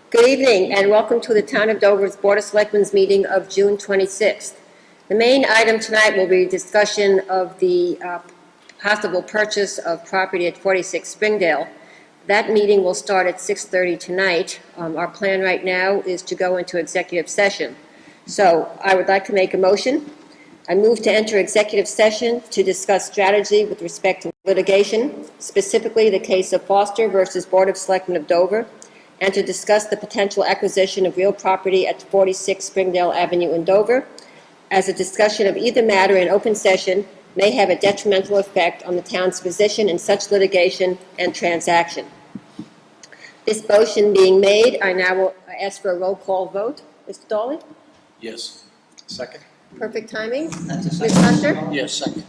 Good evening and welcome to the Town of Dover's Board of Selectmen's meeting of June 26th. The main item tonight will be discussion of the possible purchase of property at 46 Springdale. That meeting will start at 6:30 tonight. Our plan right now is to go into executive session. So I would like to make a motion. I move to enter executive session to discuss strategy with respect to litigation, specifically the case of Foster versus Board of Selectmen of Dover, and to discuss the potential acquisition of real property at 46 Springdale Avenue in Dover, as a discussion of either matter in open session may have a detrimental effect on the town's position in such litigation and transaction. This motion being made, I now will ask for a roll call vote. Mr. Dawley? Yes. Second? Perfect timing. Ms. Hunter? Yes, second.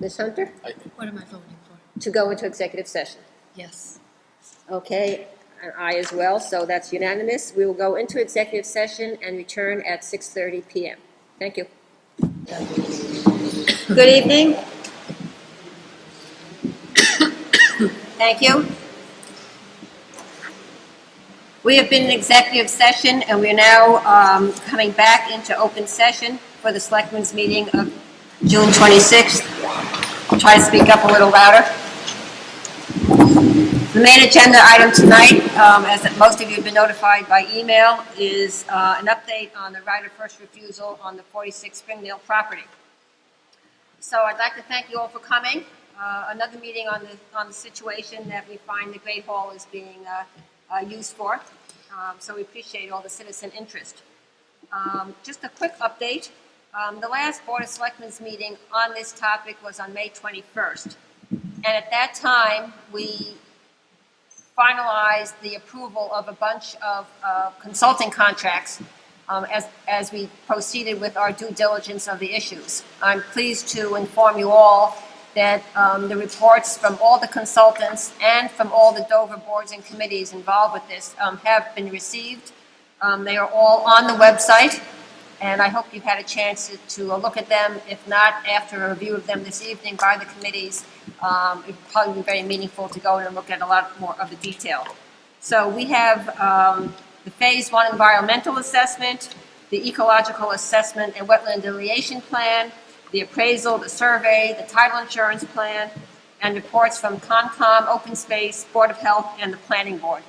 Ms. Hunter? What am I voting for? To go into executive session. Yes. Okay, and I as well, so that's unanimous. We will go into executive session and return at 6:30 p.m. Thank you. Good evening. Thank you. We have been in executive session and we are now coming back into open session for the Selectmen's meeting of June 26th. I'll try to speak up a little louder. The main agenda item tonight, as most of you have been notified by email, is an update on the right of first refusal on the 46 Springdale property. So I'd like to thank you all for coming. Another meeting on the situation that we find the Great Hall is being used for. So we appreciate all the citizen interest. Just a quick update. The last Board of Selectmen's meeting on this topic was on May 21st. And at that time, we finalized the approval of a bunch of consulting contracts as we proceeded with our due diligence of the issues. I'm pleased to inform you all that the reports from all the consultants and from all the Dover boards and committees involved with this have been received. They are all on the website, and I hope you've had a chance to look at them. If not, after a review of them this evening by the committees, it would probably be very meaningful to go in and look at a lot more of the detail. So we have the Phase 1 environmental assessment, the ecological assessment and wetland delineation plan, the appraisal, the survey, the title insurance plan, and reports from Concom, Open Space, Board of Health, and the Planning Board.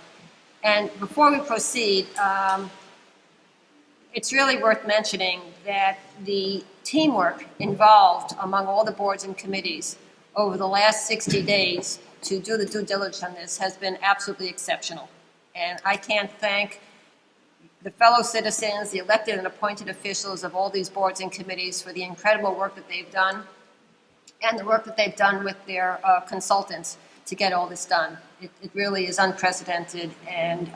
And before we proceed, it's really worth mentioning that the teamwork involved among all the boards and committees over the last 60 days to do the due diligence on this has been absolutely exceptional. And I can't thank the fellow citizens, the elected and appointed officials of all these boards and committees for the incredible work that they've done and the work that they've done with their consultants to get all this done. It really is unprecedented and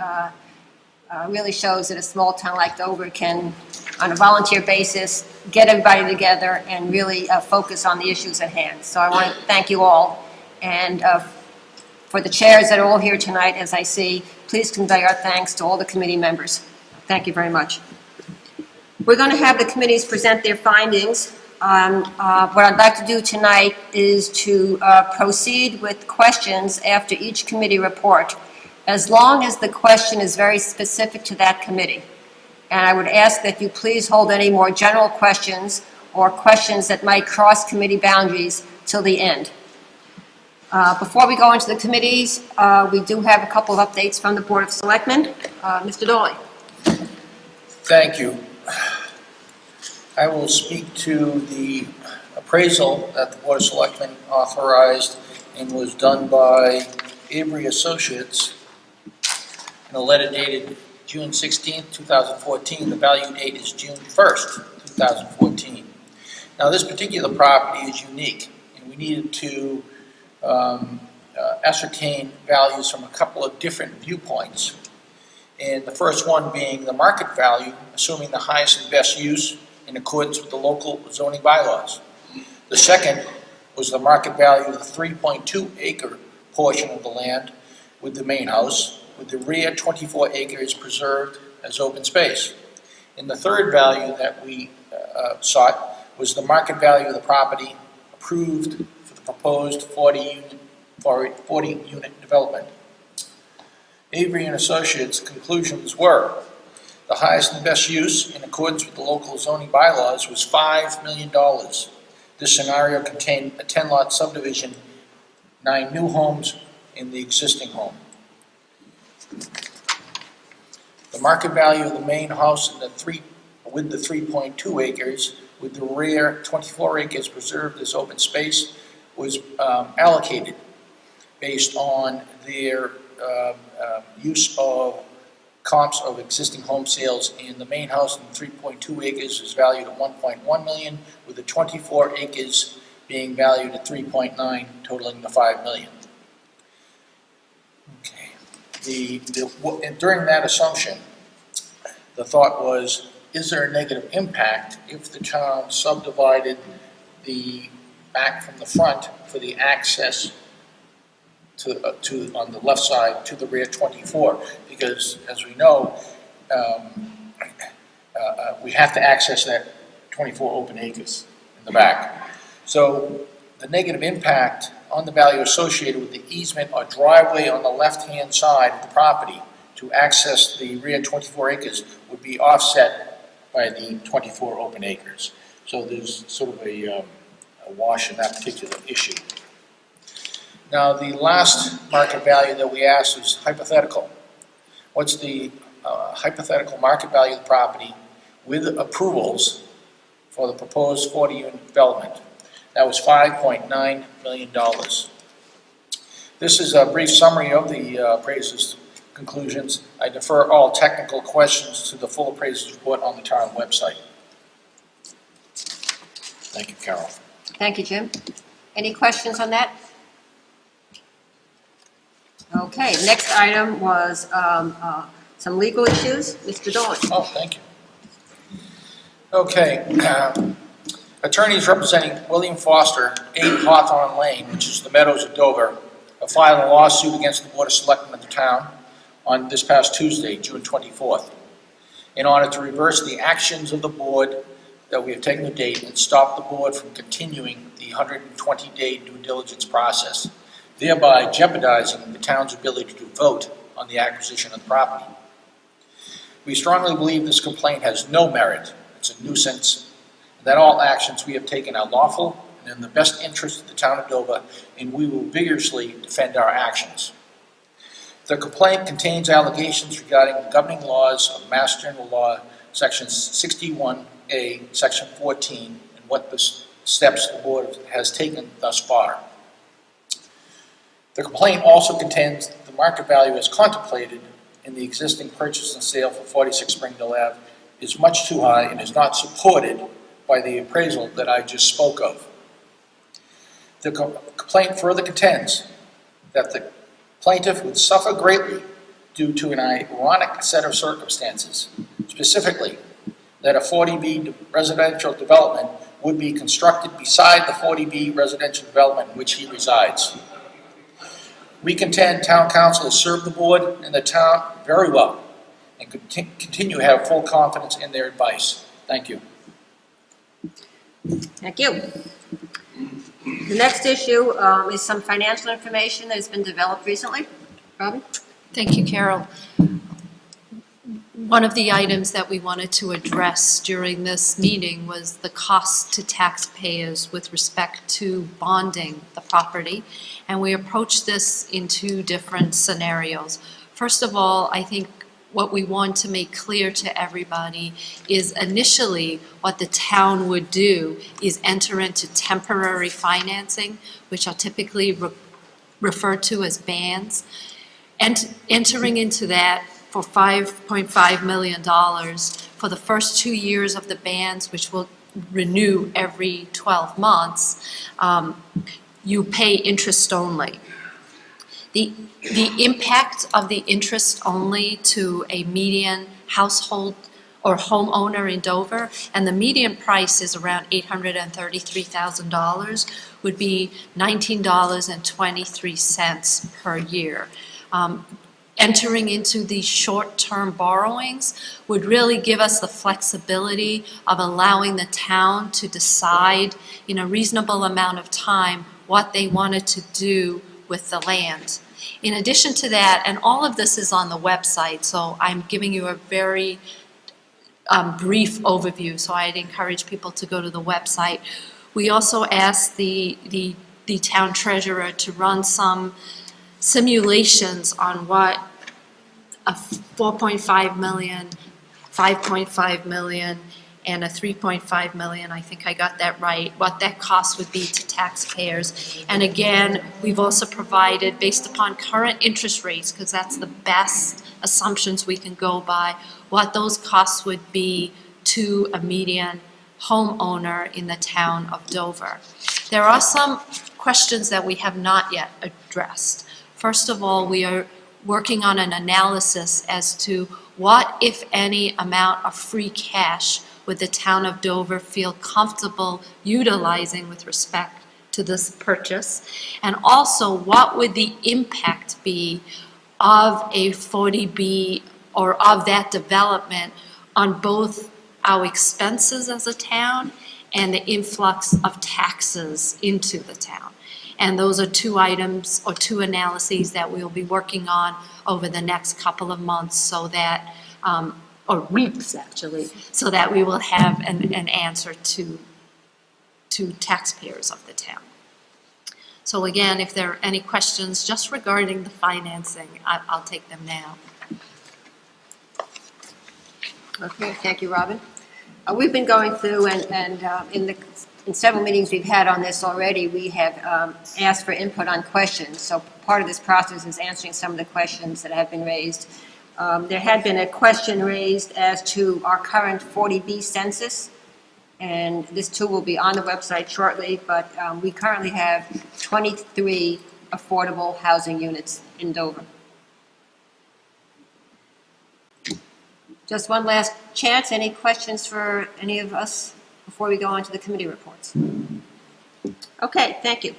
really shows that a small town like Dover can, on a volunteer basis, get everybody together and really focus on the issues at hand. So I want to thank you all. And for the chairs that are all here tonight, as I see, please convey our thanks to all the committee members. Thank you very much. We're going to have the committees present their findings. What I'd like to do tonight is to proceed with questions after each committee report, as long as the question is very specific to that committee. And I would ask that you please hold any more general questions or questions that might cross committee boundaries till the end. Before we go into the committees, we do have a couple of updates from the Board of Selectmen. Mr. Dawley. Thank you. I will speak to the appraisal that the Board of Selectmen authorized and was done by Avery Associates in a letter dated June 16, 2014. The value date is June 1st, 2014. Now, this particular property is unique, and we needed to ascertain values from a couple of different viewpoints. And the first one being the market value, assuming the highest and best use in accordance with the local zoning bylaws. The second was the market value of the 3.2 acre portion of the land with the main house, with the rear 24 acres preserved as open space. And the third value that we sought was the market value of the property approved for the proposed 40 unit development. Avery and Associates' conclusions were: the highest and best use in accordance with the local zoning bylaws was $5 million. This scenario contained a 10-lot subdivision, 9 new homes in the existing home. The market value of the main house with the 3.2 acres, with the rear 24 acres preserved as open space, was allocated based on their use of comps of existing home sales. In the main house in 3.2 acres is valued at $1.1 million, with the 24 acres being valued at $3.9, totaling the $5 million. Okay. During that assumption, the thought was, is there a negative impact if the town subdivided the back from the front for the access to on the left side to the rear 24? Because as we know, we have to access that 24 open acres in the back. So the negative impact on the value associated with the easement or driveway on the left-hand side of the property to access the rear 24 acres would be offset by the 24 open acres. So there's sort of a wash in that particular issue. Now, the last market value that we asked was hypothetical. What's the hypothetical market value of the property with approvals for the proposed 40-unit development? That was $5.9 million. This is a brief summary of the appraiser's conclusions. I defer all technical questions to the full appraiser's report on the town website. Thank you, Carol. Thank you, Jim. Any questions on that? Okay, next item was some legal issues. Mr. Dolan. Oh, thank you. Okay. Attorneys representing William Foster, 8 Hawthorne Lane, which is the Meadows of Dover, have filed a lawsuit against the Board of Selectmen of the town on this past Tuesday, June 24th, in order to reverse the actions of the board that we have taken to date and stop the board from continuing the 120-day due diligence process, thereby jeopardizing the town's ability to vote on the acquisition of the property. We strongly believe this complaint has no merit. It's a nuisance, and that all actions we have taken are lawful and in the best interest of the town of Dover, and we will vigorously defend our actions. The complaint contains allegations regarding the governing laws of Mass General Law, Section 61A, Section 14, and what the steps the board has taken thus far. The complaint also contains the market value as contemplated in the existing purchase and sale for 46 Springdale Ave is much too high and is not supported by the appraisal that I just spoke of. The complaint further contends that the plaintiff would suffer greatly due to an ironic set of circumstances, specifically that a 40B residential development would be constructed beside the 40B residential development in which he resides. We contend town council has served the board and the town very well and continue to have full confidence in their advice. Thank you. Thank you. The next issue is some financial information that has been developed recently. Robin? Thank you, Carol. One of the items that we wanted to address during this meeting was the cost to taxpayers with respect to bonding the property, and we approached this in 2 different scenarios. First of all, I think what we want to make clear to everybody is initially what the town would do is enter into temporary financing, which are typically referred to as bands, and entering into that for $5.5 million for the first 2 years of the bands, which will renew every 12 months, you pay interest only. The impact of the interest only to a median household or homeowner in Dover, and the median price is around $833,000, would be $19.23 per year. Entering into these short-term borrowings would really give us the flexibility of allowing the town to decide in a reasonable amount of time what they wanted to do with the land. In addition to that, and all of this is on the website, so I'm giving you a very brief overview, so I'd encourage people to go to the website. We also asked the town treasurer to run some simulations on what a 4.5 million, 5.5 million, and a 3.5 million, I think I got that right, what that cost would be to taxpayers. And again, we've also provided, based upon current interest rates, because that's the best assumptions we can go by, what those costs would be to a median homeowner in the town of Dover. There are some questions that we have not yet addressed. First of all, we are working on an analysis as to what, if any, amount of free cash would the town of Dover feel comfortable utilizing with respect to this purchase, and also what would the impact be of a 40B or of that development on both our expenses as a town and the influx of taxes into the town. And those are two items or two analyses that we'll be working on over the next couple of months, so that, or weeks actually, so that we will have an answer to taxpayers of the town. So again, if there are any questions just regarding the financing, I'll take them now. Okay, thank you, Robin. We've been going through, and in several meetings we've had on this already, we have asked for input on questions. So part of this process is answering some of the questions that have been raised. There had been a question raised as to our current 40B census, and this too will be on the website shortly, but we currently have 23 affordable housing units in Dover. Just one last chance. Any questions for any of us before we go on to the committee reports? Okay, thank you.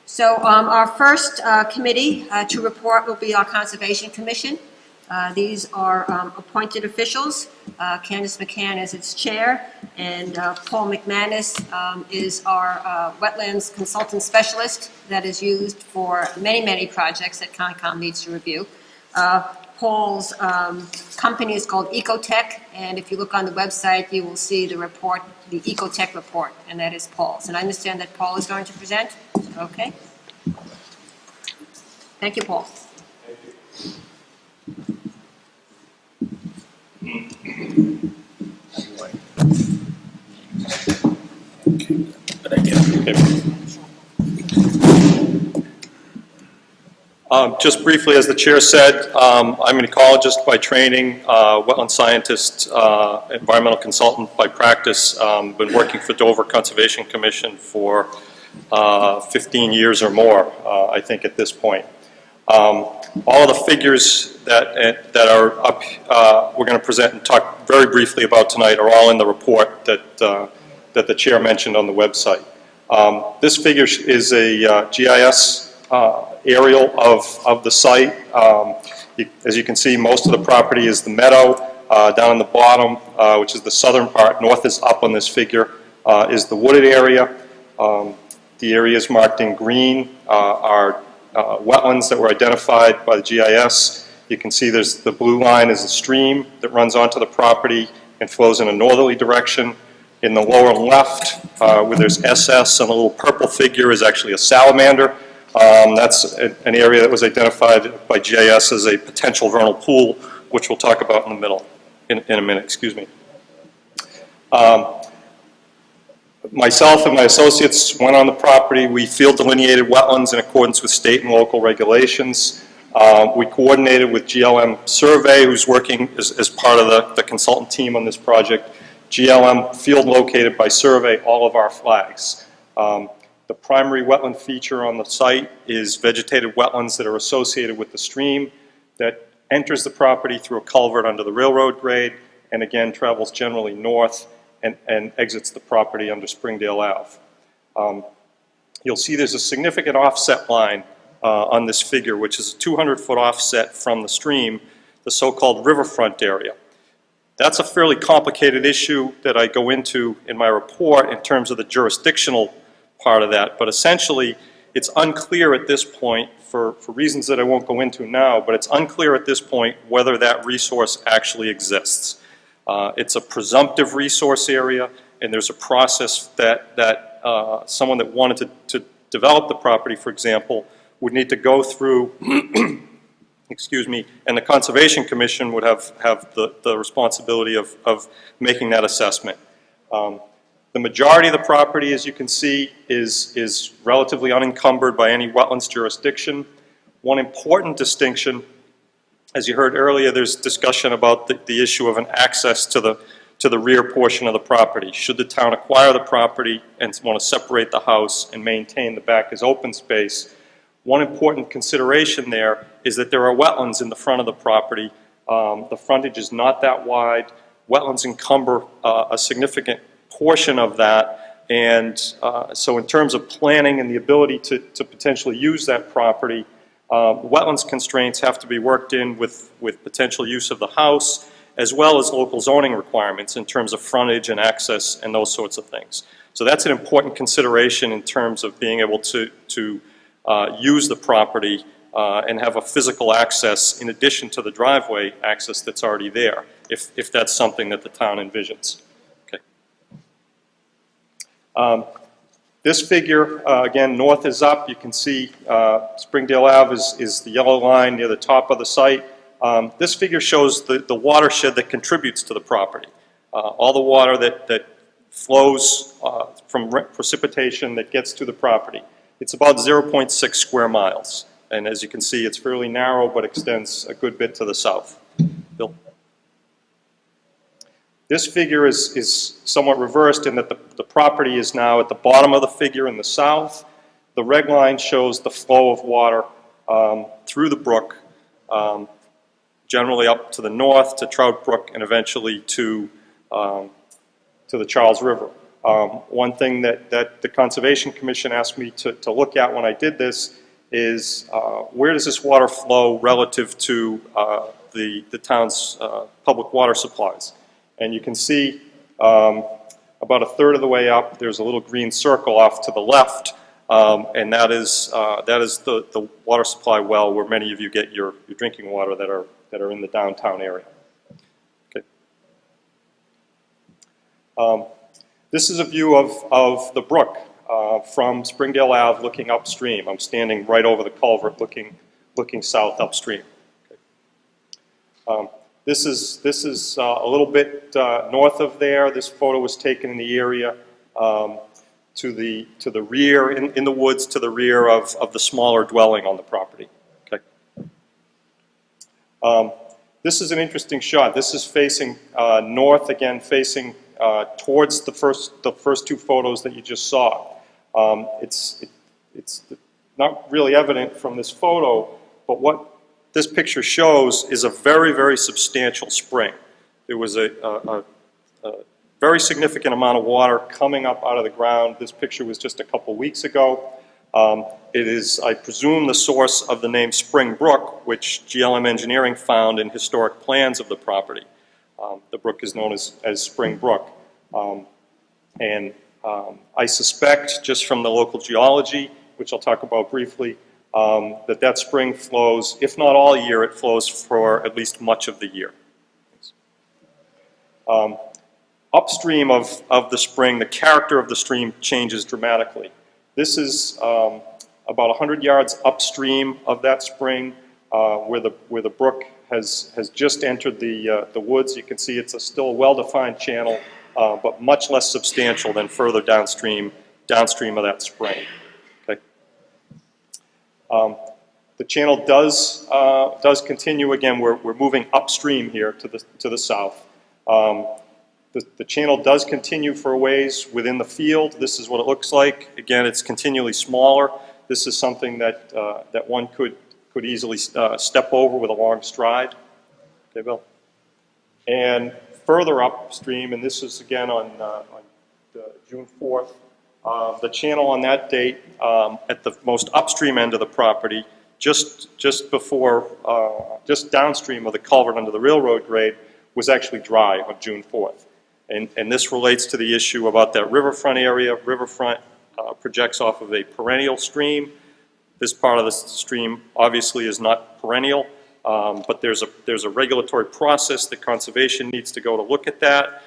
So our first committee to report will be our Conservation Commission. These are appointed officials. Candace McCann is its chair, and Paul McManus is our wetlands consultant specialist that is used for many, many projects that Concom needs to review. Paul's company is called Ecotech, and if you look on the website, you will see the report, the Ecotech report, and that is Paul's. And I understand that Paul is going to present. Okay. Thank you, Paul. Just briefly, as the chair said, I'm an ecologist by training, wetland scientist, environmental consultant by practice. Been working for Dover Conservation Commission for 15 years or more, I think, at this point. All of the figures that are up, we're going to present and talk very briefly about tonight are all in the report that the chair mentioned on the website. This figure is a GIS aerial of the site. As you can see, most of the property is the meadow. Down in the bottom, which is the southern part, north is up on this figure, is the wooded area. The areas marked in green are wetlands that were identified by the GIS. You can see there's the blue line is a stream that runs onto the property and flows in a northerly direction. In the lower left, where there's SS and a little purple figure, is actually a salamander. That's an area that was identified by GIS as a potential vernal pool, which we'll talk about in the middle, in a minute, excuse me. Myself and my associates went on the property. We field delineated wetlands in accordance with state and local regulations. We coordinated with GLM Survey, who's working as part of the consultant team on this project. GLM field located by survey all of our flags. The primary wetland feature on the site is vegetated wetlands that are associated with the stream that enters the property through a culvert under the railroad grade, and again travels generally north and exits the property under Springdale Ave. You'll see there's a significant offset line on this figure, which is a 200-foot offset from the stream, the so-called riverfront area. That's a fairly complicated issue that I go into in my report in terms of the jurisdictional part of that, but essentially it's unclear at this point, for reasons that I won't go into now, but it's unclear at this point whether that resource actually exists. It's a presumptive resource area, and there's a process that someone that wanted to develop the property, for example, would need to go through, excuse me, and the Conservation Commission would have the responsibility of making that assessment. The majority of the property, as you can see, is relatively unencumbered by any wetlands jurisdiction. One important distinction, as you heard earlier, there's discussion about the issue of an access to the rear portion of the property. Should the town acquire the property and want to separate the house and maintain the back as open space, one important consideration there is that there are wetlands in the front of the property. The frontage is not that wide. Wetlands encumber a significant portion of that, and so in terms of planning and the ability to potentially use that property, wetlands constraints have to be worked in with potential use of the house, as well as local zoning requirements in terms of frontage and access and those sorts of things. So that's an important consideration in terms of being able to use the property and have a physical access in addition to the driveway access that's already there, if that's something that the town envisions. This figure, again, north is up. You can see Springdale Ave is the yellow line near the top of the site. This figure shows the watershed that contributes to the property. All the water that flows from precipitation that gets to the property. It's about 0.6 square miles. And as you can see, it's fairly narrow, but extends a good bit to the south. Bill? This figure is somewhat reversed in that the property is now at the bottom of the figure in the south. The red line shows the flow of water through the brook, generally up to the north to Trout Brook and eventually to the Charles River. One thing that the Conservation Commission asked me to look at when I did this is where does this water flow relative to the town's public water supplies. And you can see about a third of the way up, there's a little green circle off to the left, and that is the water supply well where many of you get your drinking water that are in the downtown area. Okay. This is a view of the brook from Springdale Ave looking upstream. I'm standing right over the culvert looking south upstream. Okay. This is a little bit north of there. This photo was taken in the area to the rear, in the woods to the rear of the smaller dwelling on the property. Okay. This is an interesting shot. This is facing north again, facing towards the first two photos that you just saw. It's not really evident from this photo, but what this picture shows is a very, very substantial spring. There was a very significant amount of water coming up out of the ground. This picture was just a couple weeks ago. It is, I presume, the source of the name Spring Brook, which GLM Engineering found in historic plans of the property. The brook is known as Spring Brook. I suspect, just from the local geology, which I'll talk about briefly, that spring flows, if not all year, it flows for at least much of the year. Upstream of the spring, the character of the stream changes dramatically. This is about 100 yards upstream of that spring, where the brook has just entered the woods. You can see it's still a well-defined channel, but much less substantial than further downstream of that spring. Okay. The channel does continue. Again, we're moving upstream here to the south. The channel does continue for a ways within the field. This is what it looks like. Again, it's continually smaller. This is something that one could easily step over with a long stride. Okay, Bill. And further upstream, and this is again on June 4th, the channel on that date at the most upstream end of the property, just downstream of the culvert under the railroad grade, was actually dry on June 4th. And this relates to the issue about that riverfront area. Riverfront projects off of a perennial stream. This part of the stream obviously is not perennial, but there's a regulatory process that conservation needs to go to look at that.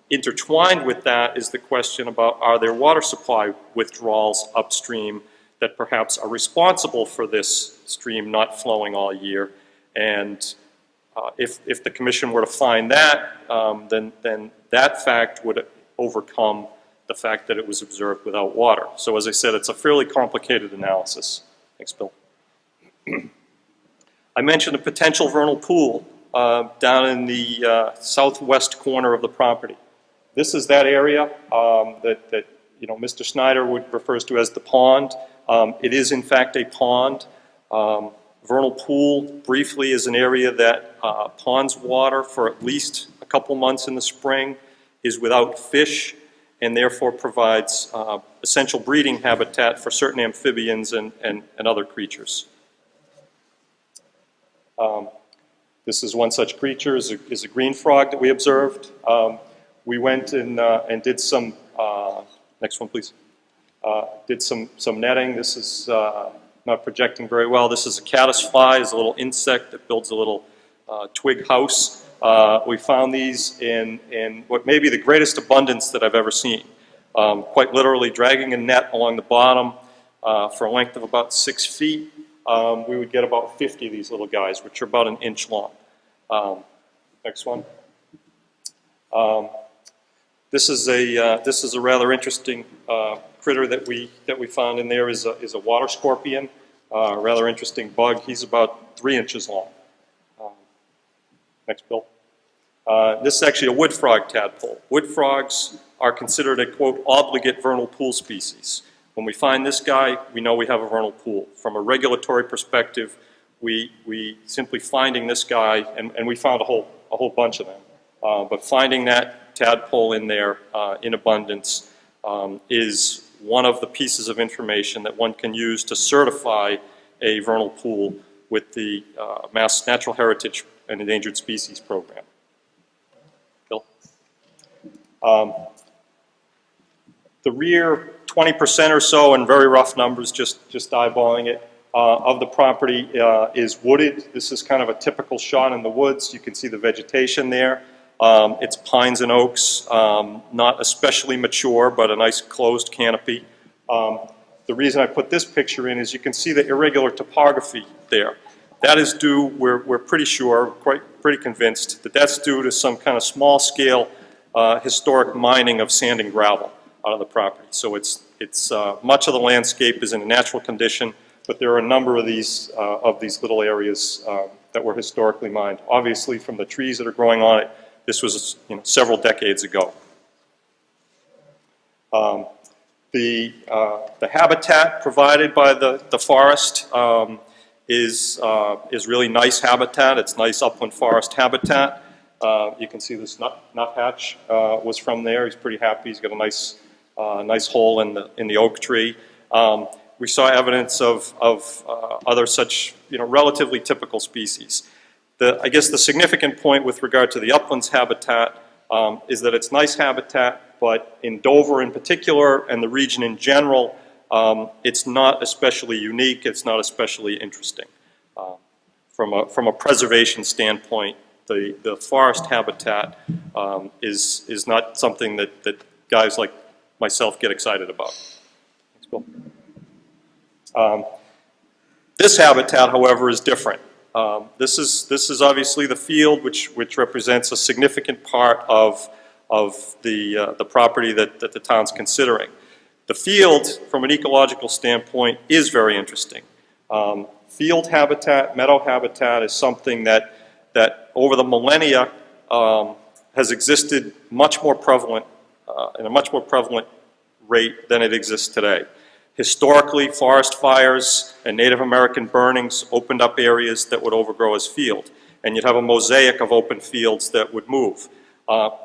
Intertwined with that is the question about, are there water supply withdrawals upstream that perhaps are responsible for this stream not flowing all year? And if the commission were to find that, then that fact would overcome the fact that it was observed without water. So as I said, it's a fairly complicated analysis. Thanks, Bill. I mentioned a potential vernal pool down in the southwest corner of the property. This is that area that Mr. Snyder refers to as the pond. It is in fact a pond. Vernal pool, briefly, is an area that ponds water for at least a couple months in the spring, is without fish, and therefore provides essential breeding habitat for certain amphibians and other creatures. This is one such creature, is a green frog that we observed. We went and did some, next one please, did some netting. This is not projecting very well. This is a caddisfly, is a little insect that builds a little twig house. We found these in what may be the greatest abundance that I've ever seen. Quite literally dragging a net along the bottom for a length of about 6 feet. We would get about 50 of these little guys, which are about an inch long. Next one. This is a rather interesting critter that we found in there. Is a water scorpion, a rather interesting bug. He's about 3 inches long. Next, Bill. This is actually a wood frog tadpole. Wood frogs are considered a, quote, obligate vernal pool species. When we find this guy, we know we have a vernal pool. From a regulatory perspective, we simply finding this guy, and we found a whole bunch of them, but finding that tadpole in there in abundance is one of the pieces of information that one can use to certify a vernal pool with the Mass Natural Heritage and Endangered Species Program. Bill? The rear 20% or so, in very rough numbers, just eyeballing it, of the property is wooded. This is kind of a typical shot in the woods. You can see the vegetation there. It's pines and oaks, not especially mature, but a nice closed canopy. The reason I put this picture in is you can see the irregular topography there. That is due, we're pretty sure, pretty convinced, that that's due to some kind of small-scale historic mining of sand and gravel out of the property. So it's much of the landscape is in a natural condition, but there are a number of these little areas that were historically mined. Obviously, from the trees that are growing on it, this was several decades ago. The habitat provided by the forest is really nice habitat. It's nice upland forest habitat. You can see this nuthatch was from there. He's pretty happy. He's got a nice hole in the oak tree. We saw evidence of other such relatively typical species. I guess the significant point with regard to the uplands habitat is that it's nice habitat, but in Dover in particular and the region in general, it's not especially unique. It's not especially interesting. From a preservation standpoint, the forest habitat is not something that guys like myself get excited about. Thanks, Bill. This habitat, however, is different. This is obviously the field, which represents a significant part of the property that the town's considering. The field, from an ecological standpoint, is very interesting. Field habitat, meadow habitat, is something that over the millennia has existed much more prevalent in a much more prevalent rate than it exists today. Historically, forest fires and Native American burnings opened up areas that would overgrow as field, and you'd have a mosaic of open fields that would move.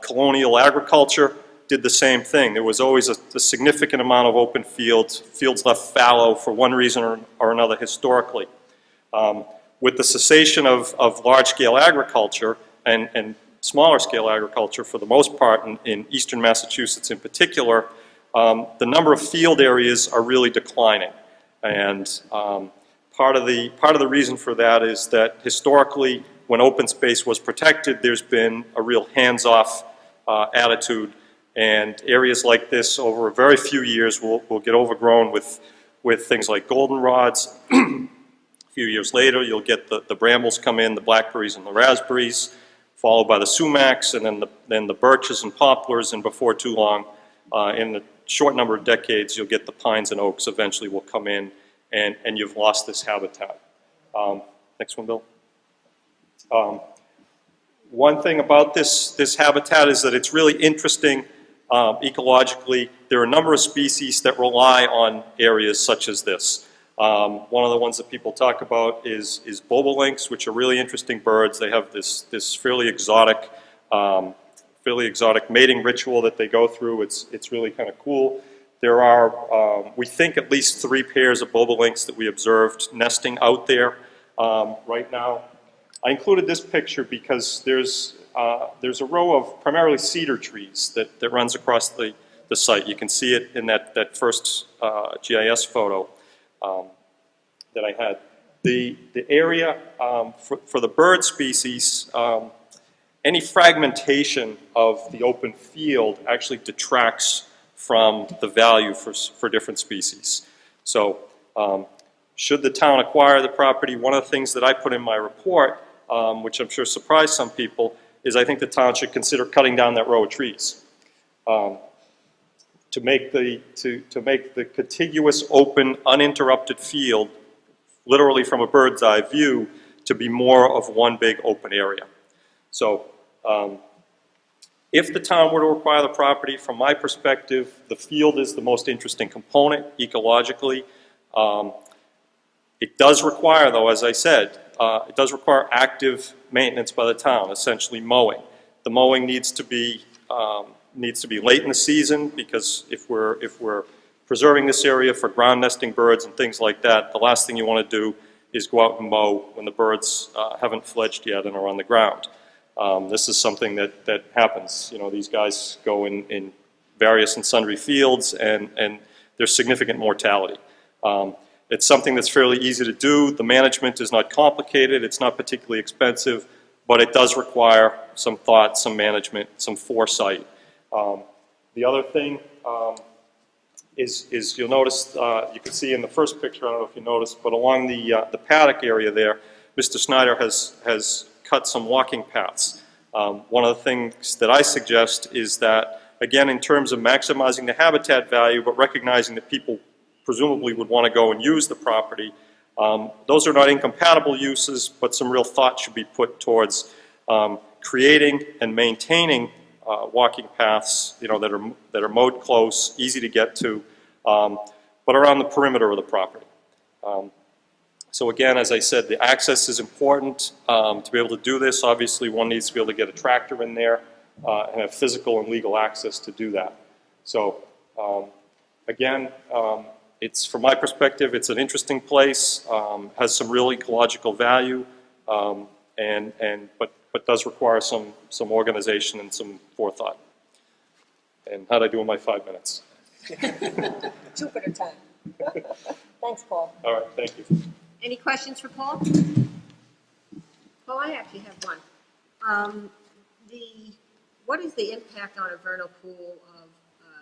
Colonial agriculture did the same thing. There was always a significant amount of open fields left fallow for one reason or another historically. With the cessation of large-scale agriculture and smaller-scale agriculture for the most part in eastern Massachusetts in particular, the number of field areas are really declining. And part of the reason for that is that historically, when open space was protected, there's been a real hands-off attitude, and areas like this over a very few years will get overgrown with things like goldenrods. A few years later, you'll get the brambles come in, the blackberries and the raspberries, followed by the sumacs, and then the birches and poplars, and before too long, in a short number of decades, you'll get the pines and oaks eventually will come in, and you've lost this habitat. Next one, Bill. One thing about this habitat is that it's really interesting ecologically. There are a number of species that rely on areas such as this. One of the ones that people talk about is bobolinks, which are really interesting birds. They have this fairly exotic mating ritual that they go through. It's really kind of cool. There are, we think, at least 3 pairs of bobolinks that we observed nesting out there right now. I included this picture because there's a row of primarily cedar trees that runs across the site. You can see it in that first GIS photo that I had. The area for the bird species, any fragmentation of the open field actually detracts from the value for different species. So should the town acquire the property, one of the things that I put in my report, which I'm sure surprised some people, is I think the town should consider cutting down that row of trees to make the contiguous, open, uninterrupted field, literally from a bird's eye view, to be more of one big open area. So if the town were to acquire the property, from my perspective, the field is the most interesting component ecologically. It does require, though, as I said, it does require active maintenance by the town, essentially mowing. The mowing needs to be late in the season, because if we're preserving this area for ground nesting birds and things like that, the last thing you want to do is go out and mow when the birds haven't fledged yet and are on the ground. This is something that happens. You know, these guys go in various and sundry fields, and there's significant mortality. It's something that's fairly easy to do. The management is not complicated. It's not particularly expensive, but it does require some thought, some management, some foresight. The other thing is you'll notice, you can see in the first picture, I don't know if you noticed, but along the paddock area there, Mr. Snyder has cut some walking paths. One of the things that I suggest is that, again, in terms of maximizing the habitat value, but recognizing that people presumably would want to go and use the property, those are not incompatible uses, but some real thought should be put towards creating and maintaining walking paths, you know, that are mowed close, easy to get to, but around the perimeter of the property. So again, as I said, the access is important. To be able to do this, obviously one needs to be able to get a tractor in there and have physical and legal access to do that. So again, it's, from my perspective, it's an interesting place, has some real ecological value, but does require some organization and some forethought. And how'd I do in my 5 minutes? 2 at a time. Thanks, Paul. All right, thank you. Any questions for Paul? Well, I actually have one. What is the impact on a vernal pool of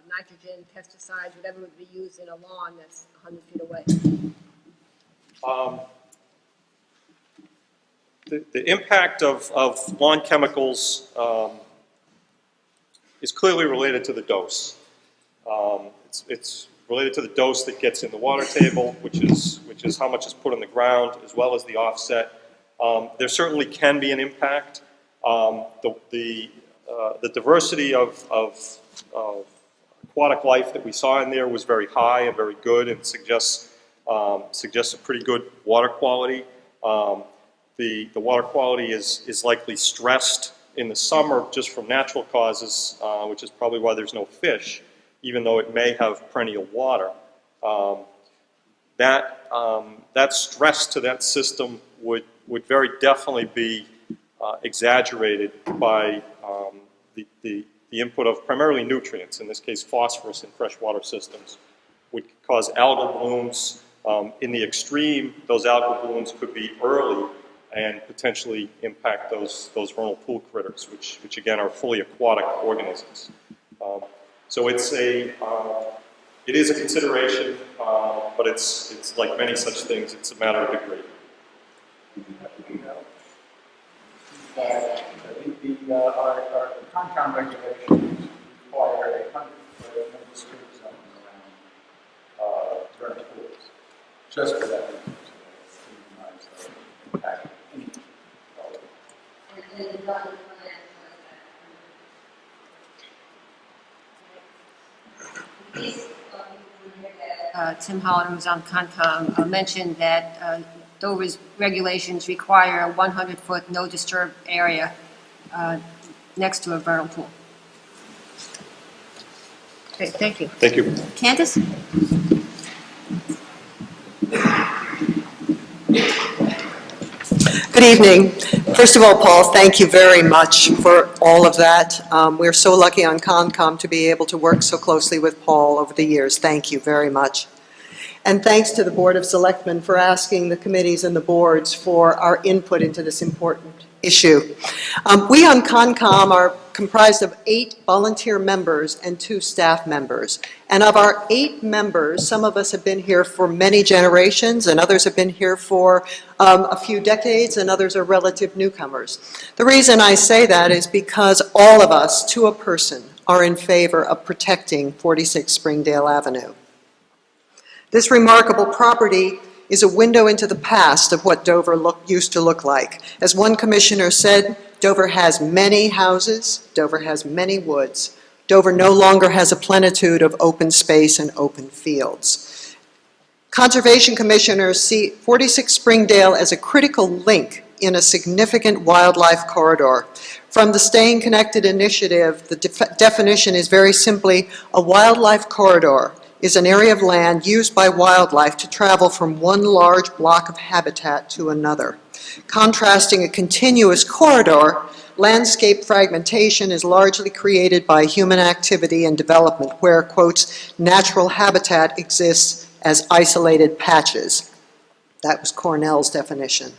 nitrogen, pesticides, whatever would be used in a lawn that's 100 feet away? The impact of lawn chemicals is clearly related to the dose. It's related to the dose that gets in the water table, which is how much is put on the ground, as well as the offset. There certainly can be an impact. The diversity of aquatic life that we saw in there was very high and very good, and suggests a pretty good water quality. The water quality is likely stressed in the summer just from natural causes, which is probably why there's no fish, even though it may have perennial water. That stress to that system would very definitely be exaggerated by the input of primarily nutrients, in this case phosphorus in freshwater systems, would cause algal blooms, In the extreme, those algal blooms could be early and potentially impact those vernal pool critters, which again are fully aquatic organisms. So it is a consideration, but it's like many such things, it's a matter of degree. Our Concom regulations require a 100-foot no disturb zone around vernal pools, just for that reason. To minimize the impact of any Tim Holland, who's on Concom, mentioned that Dover's regulations require a 100-foot no disturb area next to a vernal pool. Okay, thank you. Thank you. Candace? Good evening. First of all, Paul, thank you very much for all of that. We're so lucky on Concom to be able to work so closely with Paul over the years. Thank you very much. And thanks to the Board of Selectmen for asking the committees and the boards for our input into this important issue. We on Concom are comprised of 8 volunteer members and 2 staff members. And of our 8 members, some of us have been here for many generations, and others have been here for a few decades, and others are relative newcomers. The reason I say that is because all of us, to a person, are in favor of protecting 46 Springdale Avenue. This remarkable property is a window into the past of what Dover used to look like. As one commissioner said, Dover has many houses, Dover has many woods. Dover no longer has a plenitude of open space and open fields. Conservation commissioners see 46 Springdale as a critical link in a significant wildlife corridor. From the Staying Connected initiative, the definition is very simply a wildlife corridor is an area of land used by wildlife to travel from one large block of habitat to another. Contrasting a continuous corridor, landscape fragmentation is largely created by human activity and development where, quotes, natural habitat exists as isolated patches. That was Cornell's definition.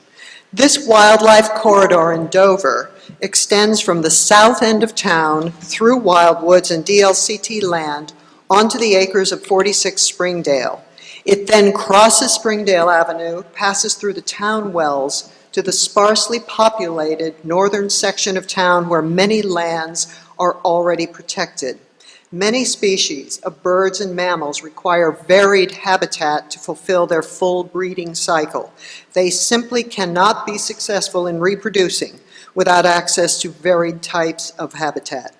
This wildlife corridor in Dover extends from the south end of town through wildwoods and DLCT land onto the acres of 46 Springdale. It then crosses Springdale Avenue, passes through the town wells to the sparsely populated northern section of town where many lands are already protected. Many species of birds and mammals require varied habitat to fulfill their full breeding cycle. They simply cannot be successful in reproducing without access to varied types of habitat.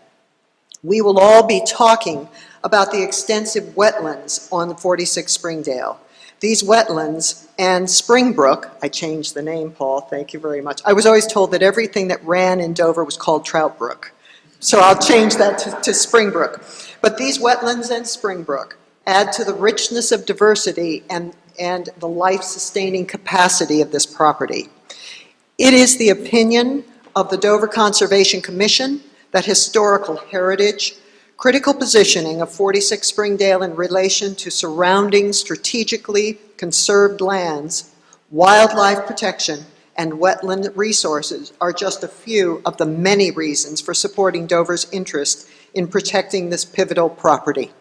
We will all be talking about the extensive wetlands on 46 Springdale. These wetlands and Springbrook, I changed the name, Paul, thank you very much. I was always told that everything that ran in Dover was called Trout Brook. So I'll change that to Springbrook. But these wetlands and Springbrook add to the richness of diversity and the life-sustaining capacity of this property. It is the opinion of the Dover Conservation Commission that historical heritage, critical positioning of 46 Springdale in relation to surrounding strategically conserved lands, wildlife protection, and wetland resources are just a few of the many reasons for supporting Dover's interest in protecting this pivotal property.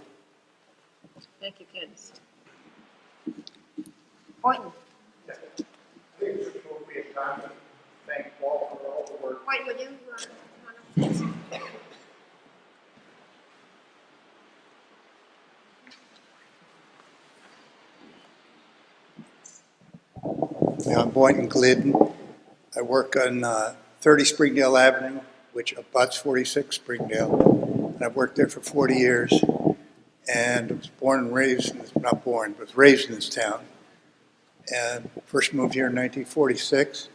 Thank you, Candace. Boynton? I think it's appropriate time to thank Paul for all the work. Boynton, would you come on up, please? I'm Boynton Glidden. I work on 30 Springdale Avenue, which abuts 46 Springdale. And I've worked there for 40 years. And I was born and raised, not born, but raised in this town. And first moved here in 1946.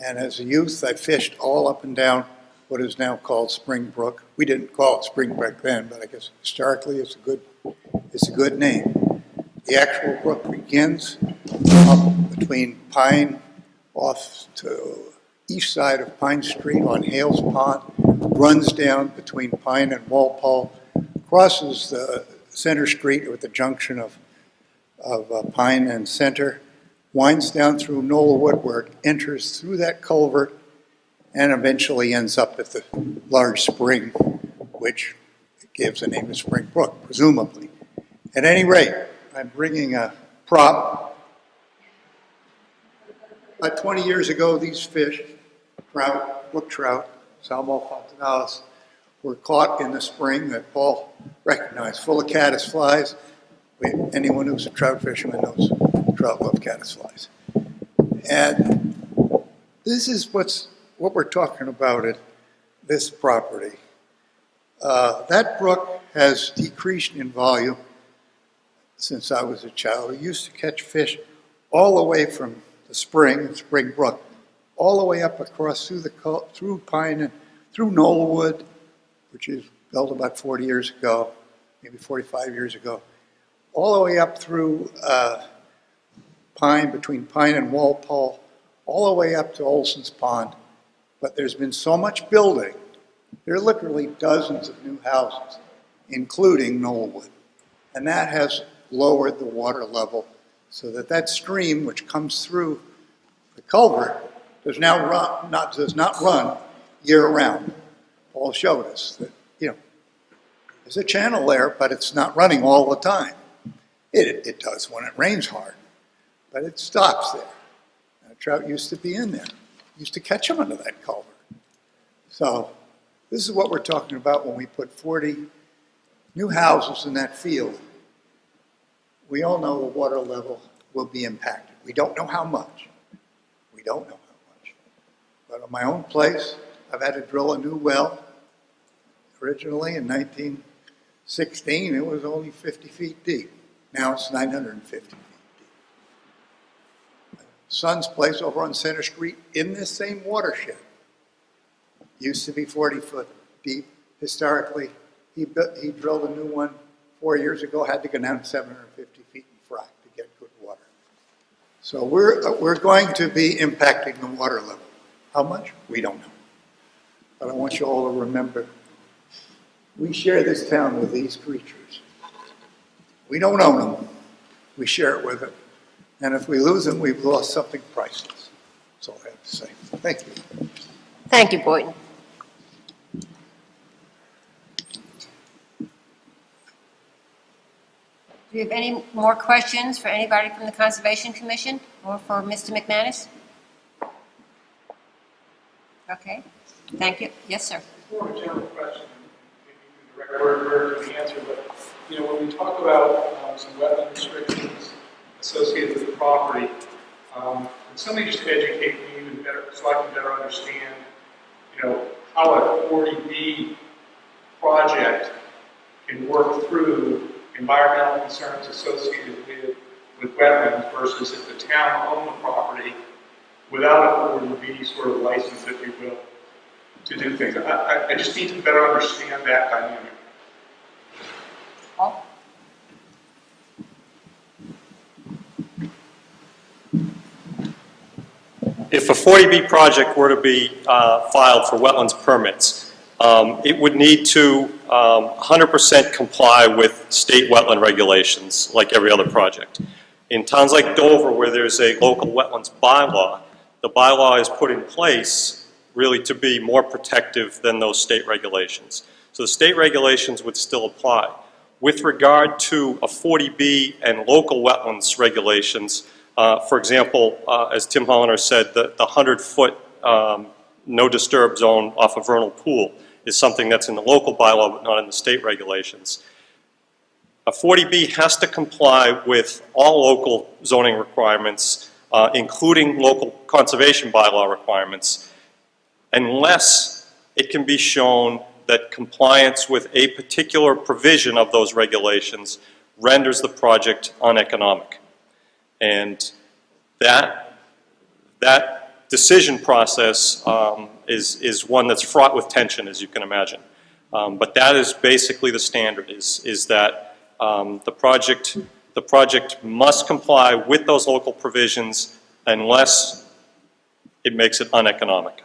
And as a youth, I fished all up and down what is now called Springbrook. We didn't call it Springbrook then, but I guess historically it's a good name. The actual brook begins up between Pine off to east side of Pine Street on Hales Pond, runs down between Pine and Walpole, crosses the center street with the junction of of Pine and Center, winds down through Knollwood where it enters through that culvert and eventually ends up at the large spring, which gives the name of Spring Brook, presumably. At any rate, I'm bringing a prop. About 20 years ago, these fish, trout, brook trout, Salmo fontinalis, were caught in the spring that Paul recognized, full of caddisflies. Anyone who's a trout fisherman knows trout love caddisflies. And this is what we're talking about at this property. That brook has decreased in volume since I was a child. We used to catch fish all the way from the Spring Brook, all the way up across through Pine and through Knollwood, which is built about 40 years ago, maybe 45 years ago, all the way up through Pine, between Pine and Walpole, all the way up to Olson's Pond. But there's been so much building, there are literally dozens of new houses, including Knollwood. And that has lowered the water level so that that stream, which comes through the culvert, does not run year-round. Paul showed us that, there's a channel there, but it's not running all the time. It does when it rains hard, but it stops there. Trout used to be in there. Used to catch them under that culvert. So this is what we're talking about when we put 40 new houses in that field. We all know the water level will be impacted. We don't know how much. We don't know how much. But on my own place, I've had to drill a new well. Originally in 1916, it was only 50 feet deep. Now it's 950 feet deep. Son's place over on Center Street in this same watershed used to be 40 foot deep. Historically, he drilled a new one 4 years ago, had to go down 750 feet and frack to get good water. So we're going to be impacting the water level. How much? We don't know. But I want you all to remember, we share this town with these creatures. We don't own them. We share it with them. And if we lose them, we've lost something priceless. That's all I have to say. Thank you. Thank you, Boynton. Do you have any more questions for anybody from the Conservation Commission or for Mr. McManus? Okay, thank you. Yes, sir. More of a general question, maybe the direct word to the answer, but when we talk about some wetland restrictions associated with the property, can somebody just educate me even better so I can better understand, how a 40B project can work through environmental concerns associated with wetlands versus if the town owned the property without a 40B sort of license, if you will, to do things. I just need to better understand that dynamic. Paul? If a 40B project were to be filed for wetlands permits, it would need to 100% comply with state wetland regulations like every other project. In towns like Dover, where there's a local wetlands bylaw, the bylaw is put in place really to be more protective than those state regulations. So the state regulations would still apply. With regard to a 40B and local wetlands regulations, for example, as Tim Hollander said, the 100-foot no disturb zone off of Vernal Pool is something that's in the local bylaw but not in the state regulations. A 40B has to comply with all local zoning requirements, including local conservation bylaw requirements, unless it can be shown that compliance with a particular provision of those regulations renders the project uneconomic. And that decision process is one that's fraught with tension, as you can imagine. But that is basically the standard, is that the project must comply with those local provisions unless it makes it uneconomic.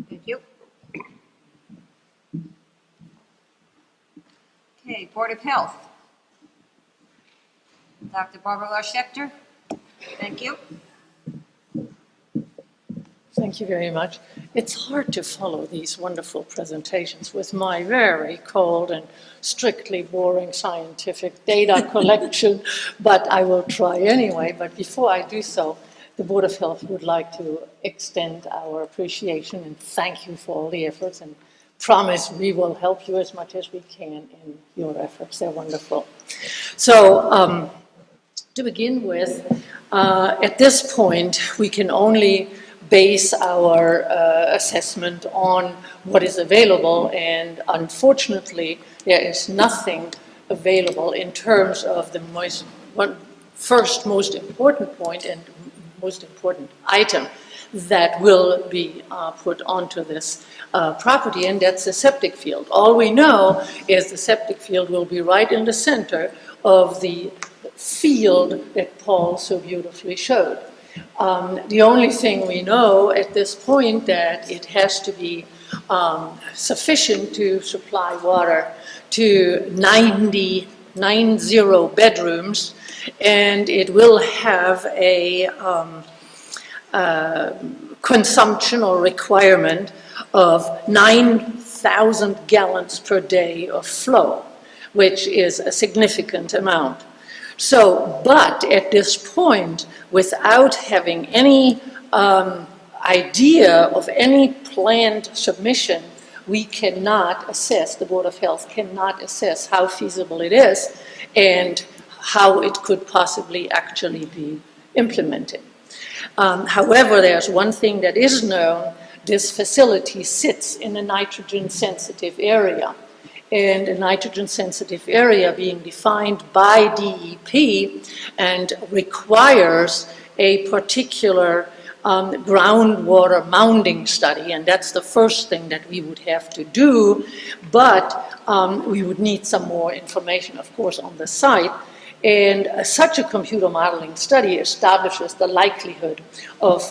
Thank you. Okay, Board of Health. Dr. Barbara Schechter. Thank you. Thank you very much. It's hard to follow these wonderful presentations with my very cold and strictly boring scientific data collection, but I will try anyway. But before I do so, the Board of Health would like to extend our appreciation and thank you for all the efforts and promise we will help you as much as we can in your efforts. They're wonderful. So to begin with, at this point, we can only base our assessment on what is available, and unfortunately, there is nothing available in terms of the first most important point and most important item that will be put onto this property, and that's the septic field. All we know is the septic field will be right in the center of the field that Paul so beautifully showed. The only thing we know at this point that it has to be sufficient to supply water to 90 bedrooms, and it will have a consumption or requirement of 9,000 gallons per day of flow, which is a significant amount. So, but at this point, without having any idea of any planned submission, we cannot assess, the Board of Health cannot assess how feasible it is and how it could possibly actually be implemented. However, there's one thing that is known. This facility sits in a nitrogen-sensitive area. And a nitrogen-sensitive area being defined by DEP and requires a particular groundwater mounding study, and that's the first thing that we would have to do, but we would need some more information, of course, on the site. And such a computer modeling study establishes the likelihood of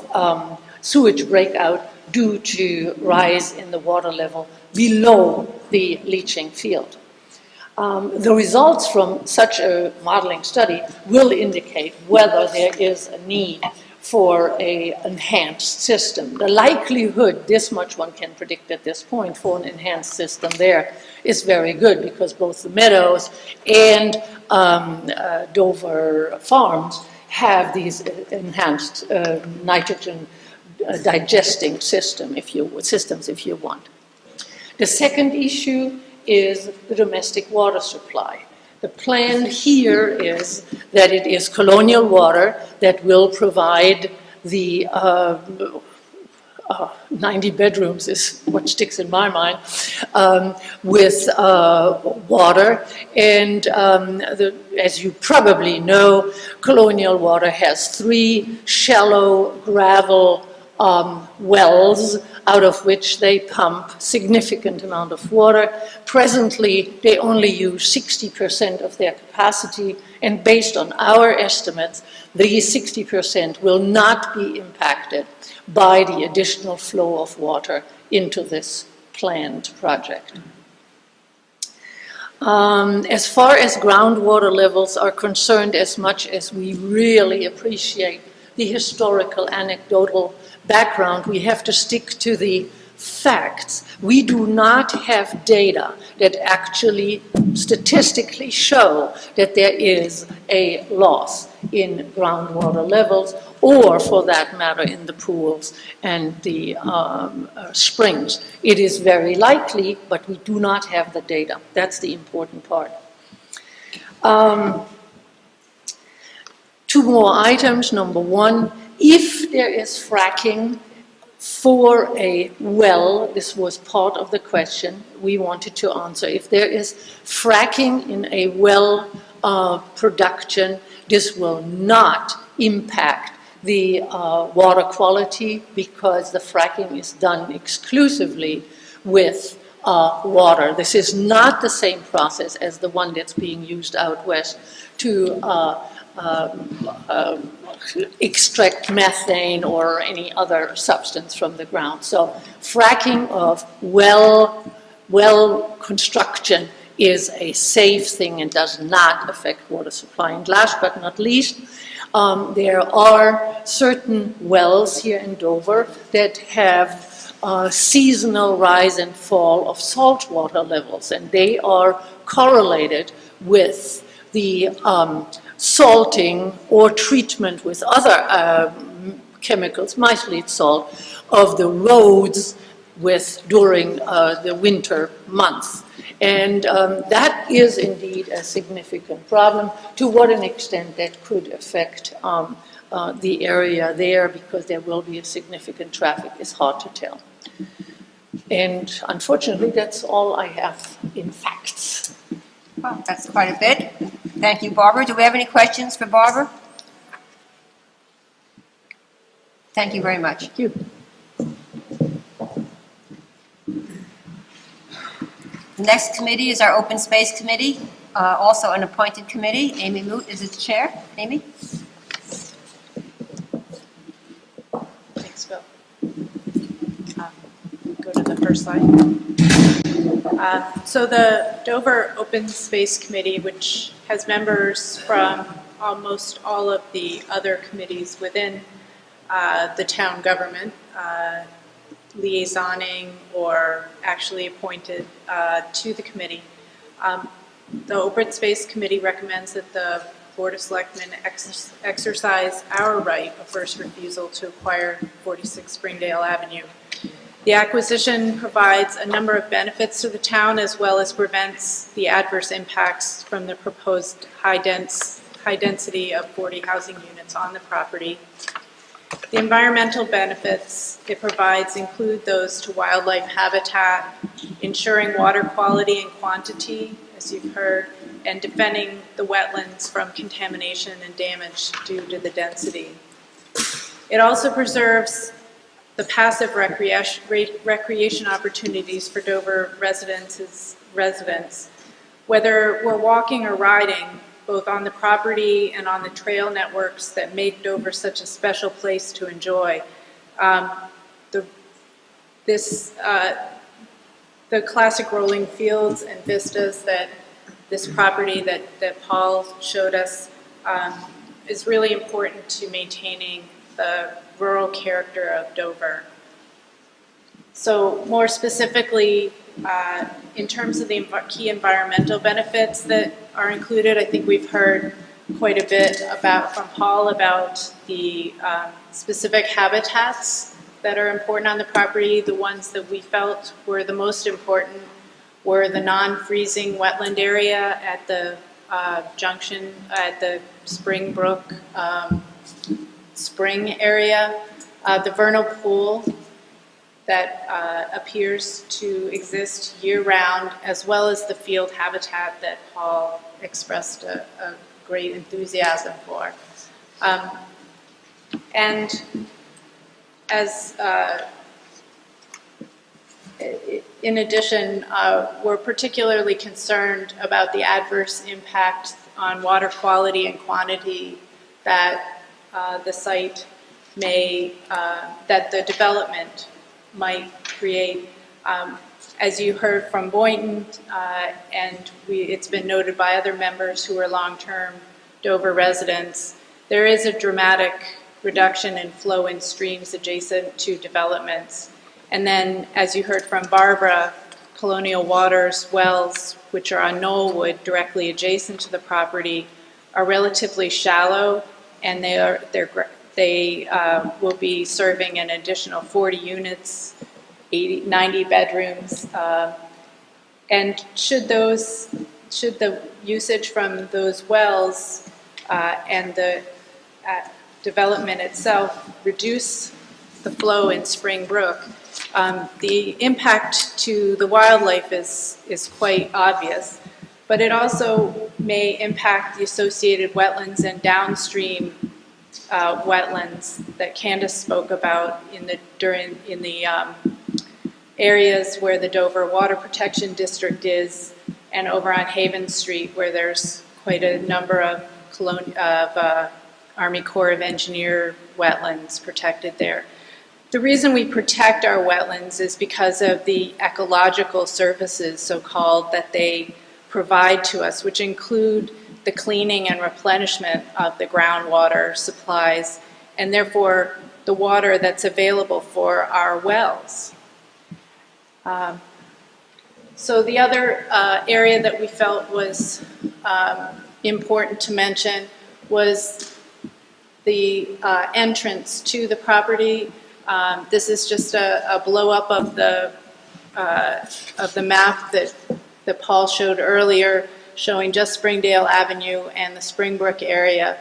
sewage breakout due to rise in the water level below the leaching field. The results from such a modeling study will indicate whether there is a need for an enhanced system. The likelihood, this much one can predict at this point, for an enhanced system there is very good, because both the Meadows and Dover Farms have these enhanced nitrogen digesting systems, if you want. The second issue is the domestic water supply. The plan here is that it is colonial water that will provide the 90 bedrooms is what sticks in my mind, with water. And as you probably know, colonial water has 3 shallow gravel wells, out of which they pump significant amount of water. Presently, they only use 60% of their capacity, and based on our estimates, these 60% will not be impacted by the additional flow of water into this planned project. As far as groundwater levels are concerned, as much as we really appreciate the historical anecdotal background, we have to stick to the facts. We do not have data that actually statistically show that there is a loss in groundwater levels, or for that matter in the pools and the springs. It is very likely, but we do not have the data. That's the important part. 2 more items. Number 1, if there is fracking for a well, this was part of the question we wanted to answer. If there is fracking in a well production, this will not impact the water quality, because the fracking is done exclusively with water. This is not the same process as the one that's being used out west to extract methane or any other substance from the ground. So fracking of well construction is a safe thing and does not affect water supply. And last but not least, there are certain wells here in Dover that have seasonal rise and fall of saltwater levels, and they are correlated with the salting or treatment with other chemicals, mostly salt, of the roads during the winter months. And that is indeed a significant problem. To what an extent that could affect the area there, because there will be a significant traffic, is hard to tell. And unfortunately, that's all I have in facts. Well, that's quite a bit. Thank you, Barbara. Do we have any questions for Barbara? Thank you very much. Thank you. The next committee is our Open Space Committee, also an appointed committee. Amy Moot is its chair. Amy? Thanks, Bill. Go to the first slide. So the Dover Open Space Committee, which has members from almost all of the other committees within the town government, liaisoning or actually appointed to the committee. The Open Space Committee recommends that the Board of Selectmen exercise our right of first refusal to acquire 46 Springdale Avenue. The acquisition provides a number of benefits to the town, as well as prevents the adverse impacts from the proposed high density of 40 housing units on the property. The environmental benefits it provides include those to wildlife habitat, ensuring water quality and quantity, as you've heard, and defending the wetlands from contamination and damage due to the density. It also preserves the passive recreation opportunities for Dover residents, whether we're walking or riding, both on the property and on the trail networks that make Dover such a special place to enjoy. The classic rolling fields and vistas that this property that Paul showed us is really important to maintaining the rural character of Dover. So more specifically, in terms of the key environmental benefits that are included, I think we've heard quite a bit from Paul about the specific habitats that are important on the property. The ones that we felt were the most important were the non-freezing wetland area at the junction at the Springbrook Spring area, the vernal pool that appears to exist year-round, as well as the field habitat that Paul expressed a great enthusiasm for. And as in addition, we're particularly concerned about the adverse impact on water quality and quantity that the site may, that the development might create. As you heard from Boynton, and it's been noted by other members who are long-term Dover residents, there is a dramatic reduction in flow in streams adjacent to developments. And then, as you heard from Barbara, Colonial Waters wells, which are on Knollwood, directly adjacent to the property, are relatively shallow, and they will be serving an additional 40 units, 90 bedrooms, and should the usage from those wells and the development itself reduce the flow in Springbrook, the impact to the wildlife is quite obvious, but it also may impact the associated wetlands and downstream wetlands that Candace spoke about in the areas where the Dover Water Protection District is, and over on Haven Street, where there's quite a number of Army Corps of Engineer wetlands protected there. The reason we protect our wetlands is because of the ecological services, so-called, that they provide to us, which include the cleaning and replenishment of the groundwater supplies, and therefore the water that's available for our wells. So the other area that we felt was important to mention was the entrance to the property. This is just a blow-up of the map that Paul showed earlier, showing just Springdale Avenue and the Springbrook area.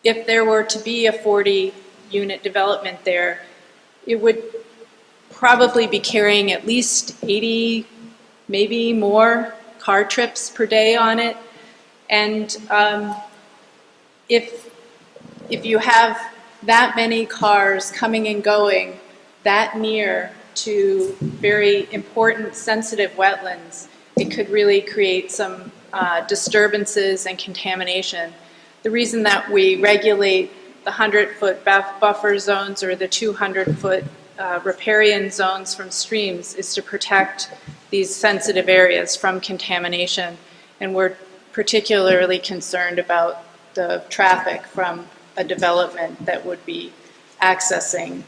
If there were to be a 40-unit development there, it would probably be carrying at least 80, maybe more car trips per day on it. And if you have that many cars coming and going that near to very important sensitive wetlands, it could really create some disturbances and contamination. The reason that we regulate the 100-foot buffer zones or the 200-foot riparian zones from streams is to protect these sensitive areas from contamination. And we're particularly concerned about the traffic from a development that would be accessing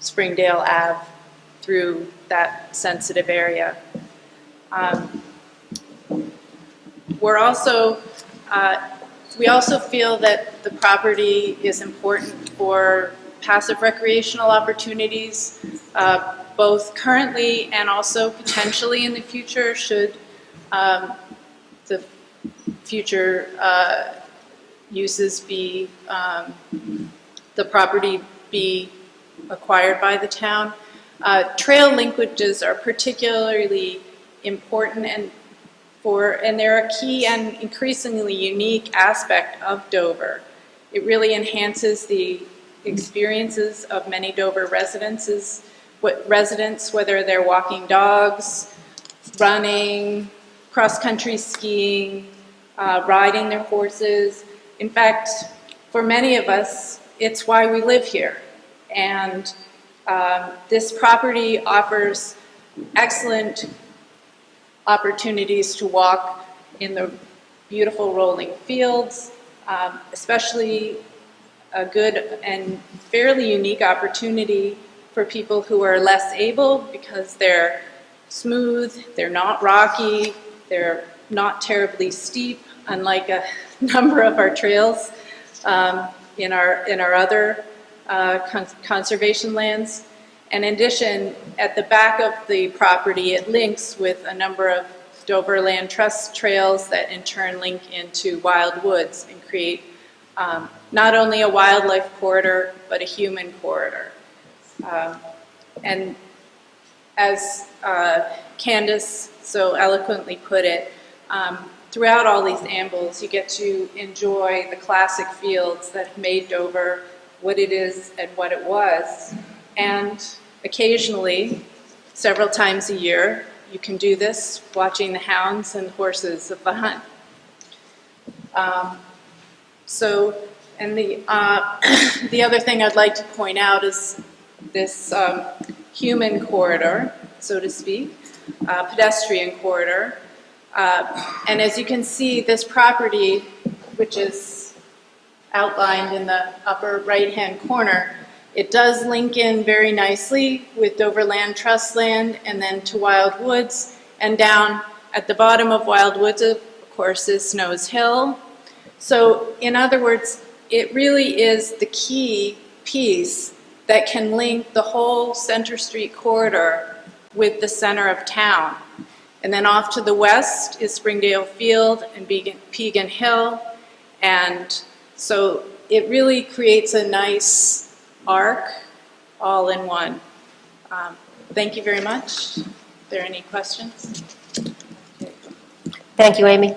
Springdale Ave through that sensitive area. We also feel that the property is important for passive recreational opportunities, both currently and also potentially in the future, should the future uses be, the property be acquired by the town. Trail linkages are particularly important and they're a key and increasingly unique aspect of Dover. It really enhances the experiences of many Dover residents, whether they're walking dogs, running, cross-country skiing, riding their horses. In fact, for many of us, it's why we live here. And this property offers excellent opportunities to walk in the beautiful rolling fields, especially a good and fairly unique opportunity for people who are less able because they're smooth, they're not rocky, they're not terribly steep, unlike a number of our trails in our other conservation lands. And in addition, at the back of the property, it links with a number of Dover Land Trust trails that in turn link into wild woods and create not only a wildlife corridor, but a human corridor. And as Candace so eloquently put it, throughout all these ambles, you get to enjoy the classic fields that have made Dover what it is and what it was. And occasionally, several times a year, you can do this watching the hounds and horses of the hunt. The other thing I'd like to point out is this human corridor, so to speak, pedestrian corridor. And as you can see, this property, which is outlined in the upper right-hand corner, it does link in very nicely with Dover Land Trust land and then to Wild Woods. And down at the bottom of Wild Woods, of course, is Snows Hill. So in other words, it really is the key piece that can link the whole Center Street corridor with the center of town. And then off to the west is Springdale Field and Pegan Hill. And so it really creates a nice arc all in one. Thank you very much. Are there any questions? Thank you, Amy.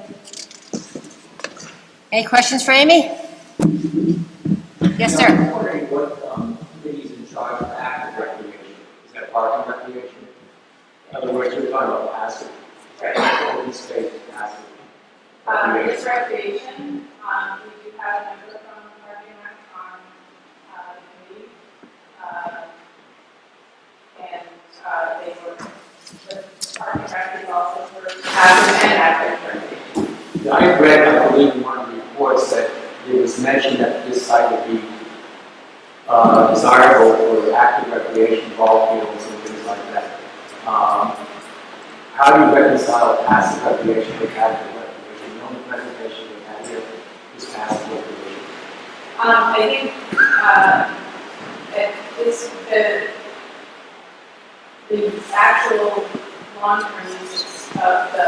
Any questions for Amy? Yes, sir. I'm wondering what committee's in charge of active recreation. Is that parking recreation? In other words, you're talking about passive, right? Open space, passive. It's recreation. We do have a member from Parking Act on the committee. And they were, the parking it's mentioned that this site would be desirable for active recreation, ball fields, and things like that. How do you reconcile passive recreation with active recreation? The only presentation we have here is passive recreation. I think the actual long-term uses of the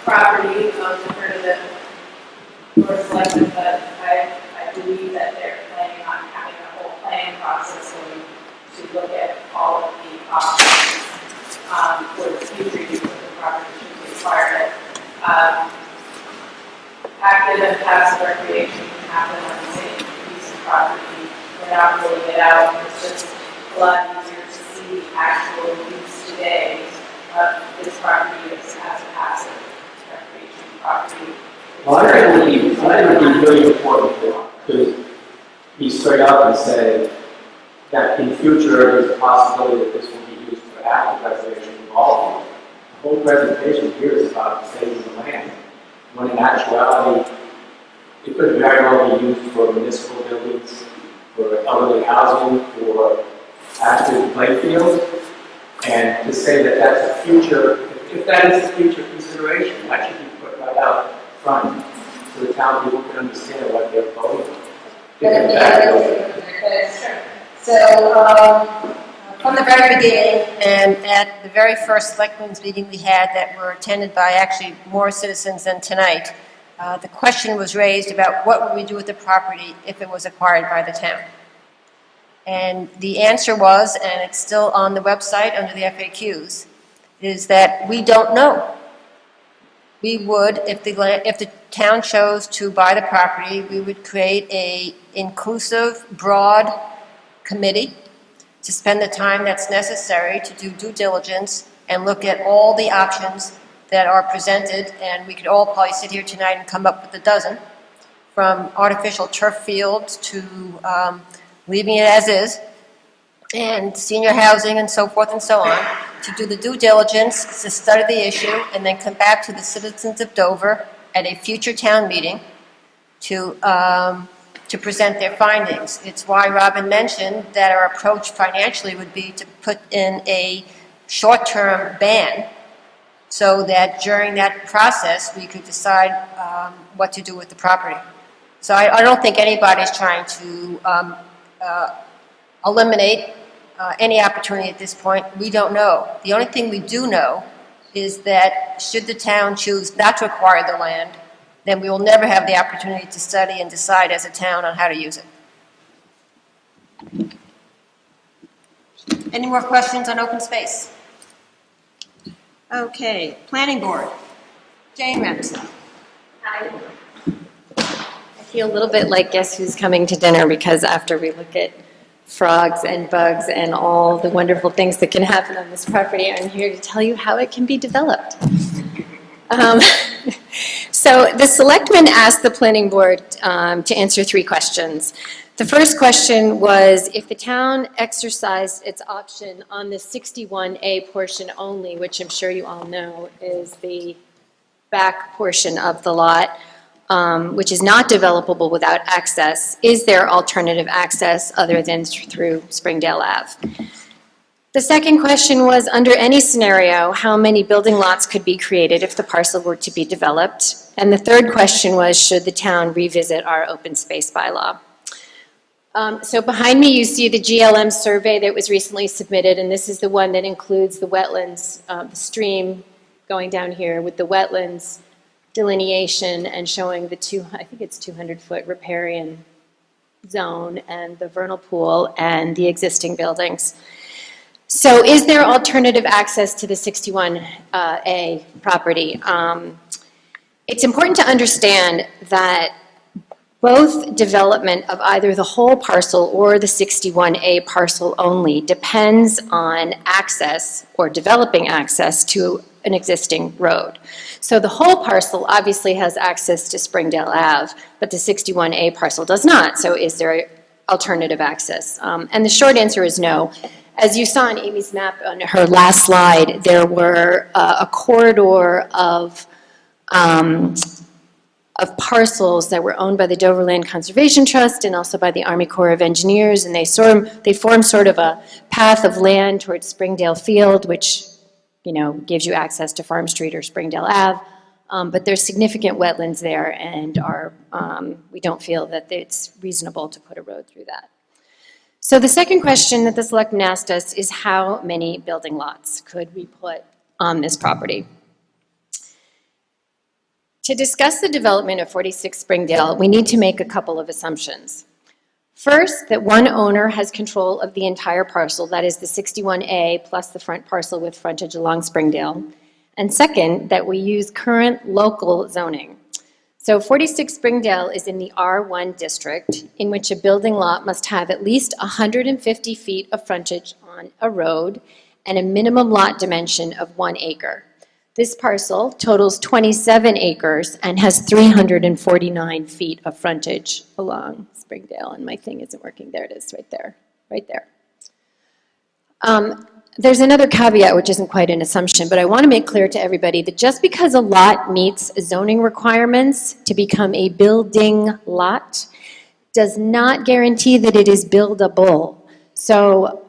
property, I'll defer to the board of selectmen, but I believe that they're planning on having a whole planning process going to look at all of the options for the future use of the property should require it. Active and passive recreation can happen on the same piece of property without ruling it out. It's just a lot easier to see the actual use today of this property as a passive recreation property. Well, I think it would be really important to be straight up and say that in future there's a possibility that this will be used for active recreation involved. The whole presentation here is about saving the land, when in actuality it could very well be used for municipal buildings, for elderly housing, for active playfields. And to say that that's a future, if that is a future consideration, that should be put right out front so the town people can understand what they're voting on. So, from the very beginning, and at the very first selectmen's meeting we had that were attended by actually more citizens than tonight, the question was raised about what would we do with the property if it was acquired by the town. And the answer was, and it's still on the website under the FAQs, is that we don't know. We would, if the town chose to buy the property, we would create a inclusive, broad committee to spend the time that's necessary to do due diligence and look at all the options that are presented, and we could all probably sit here tonight and come up with a dozen, from artificial turf fields to leaving it as is, and senior housing and so forth and so on, to do the due diligence, to study the issue, and then come back to the citizens of Dover at a future town meeting to present their findings. It's why Robin mentioned that our approach financially would be to put in a short-term ban so that during that process we could decide what to do with the property. So I don't think anybody's trying to eliminate any opportunity at this point. We don't know. The only thing we do know is that should the town choose not to acquire the land, then we will never have the opportunity to study and decide as a town on how to use it. Any more questions on open space? Okay, planning board. Jane Ramsey. I feel a little bit like guess who's coming to dinner, because after we look at frogs and bugs and all the wonderful things that can happen on this property, I'm here to tell you how it can be developed. So the selectmen asked the planning board to answer 3 questions. The first question was if the town exercised its option on the 61A portion only, which I'm sure you all know is the back portion of the lot, which is not developable without access, is there alternative access other than through Springdale Ave? The second question was, under any scenario, how many building lots could be created if the parcel were to be developed? And the third question was, should the town revisit our open space bylaw? So behind me you see the GLM survey that was recently submitted, and this is the one that includes the wetlands, the stream going down here with the wetlands delineation and showing the I think it's 200-foot riparian zone and the vernal pool and the existing buildings. So is there alternative access to the 61A property? It's important to understand that both development of either the whole parcel or the 61A parcel only depends on access or developing access to an existing road. So the whole parcel obviously has access to Springdale Ave, but the 61A parcel does not. So is there alternative access? And the short answer is no. As you saw on Amy's map on her last slide, there were a corridor of of parcels that were owned by the Dover Land Conservation Trust and also by the Army Corps of Engineers, and they form sort of a path of land towards Springdale Field, which, you know, gives you access to Farm Street or Springdale Ave. But there's significant wetlands there, and we don't feel that it's reasonable to put a road through that. So the second question that the selectmen asked us is how many building lots could we put on this property? To discuss the development of 46 Springdale, we need to make a couple of assumptions. First, that one owner has control of the entire parcel, that is the 61A plus the front parcel with frontage along Springdale. And second, that we use current local zoning. So 46 Springdale is in the R1 district, in which a building lot must have at least 150 feet of frontage on a road and a minimum lot dimension of 1 acre. This parcel totals 27 acres and has 349 feet of frontage along Springdale. And my thing isn't working. There it is, right there, right there. There's another caveat, which isn't quite an assumption, but I want to make clear to everybody that just because a lot meets zoning requirements to become a building lot does not guarantee that it is buildable. So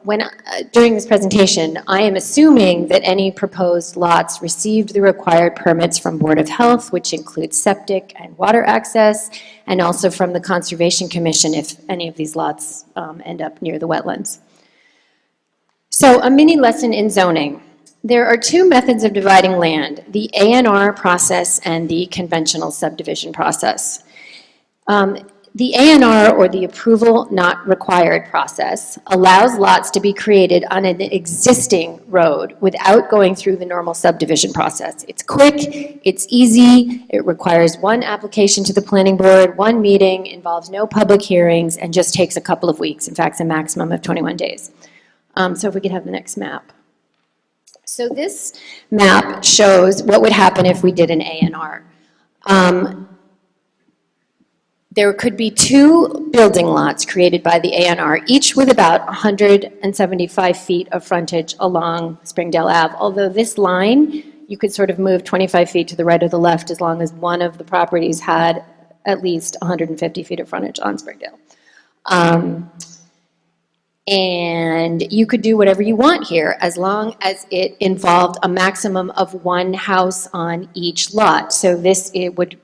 during this presentation, I am assuming that any proposed lots received the required permits from Board of Health, which includes septic and water access, and also from the Conservation Commission if any of these lots end up near the wetlands. So a mini lesson in zoning. There are two methods of dividing land, the A&R process and the conventional subdivision process. The A&R, or the approval not required process, allows lots to be created on an existing road without going through the normal subdivision process. It's quick, it's easy, it requires one application to the planning board, one meeting, involves no public hearings, and just takes a couple of weeks. In fact, a maximum of 21 days. So if we could have the next map. So this map shows what would happen if we did an A&R. There could be two building lots created by the A&R, each with about 175 feet of frontage along Springdale Ave, although this line, you could sort of move 25 feet to the right or the left as long as one of the properties had at least 150 feet of frontage on Springdale. And you could do whatever you want here as long as it involved a maximum of one house on each lot. So this, it would,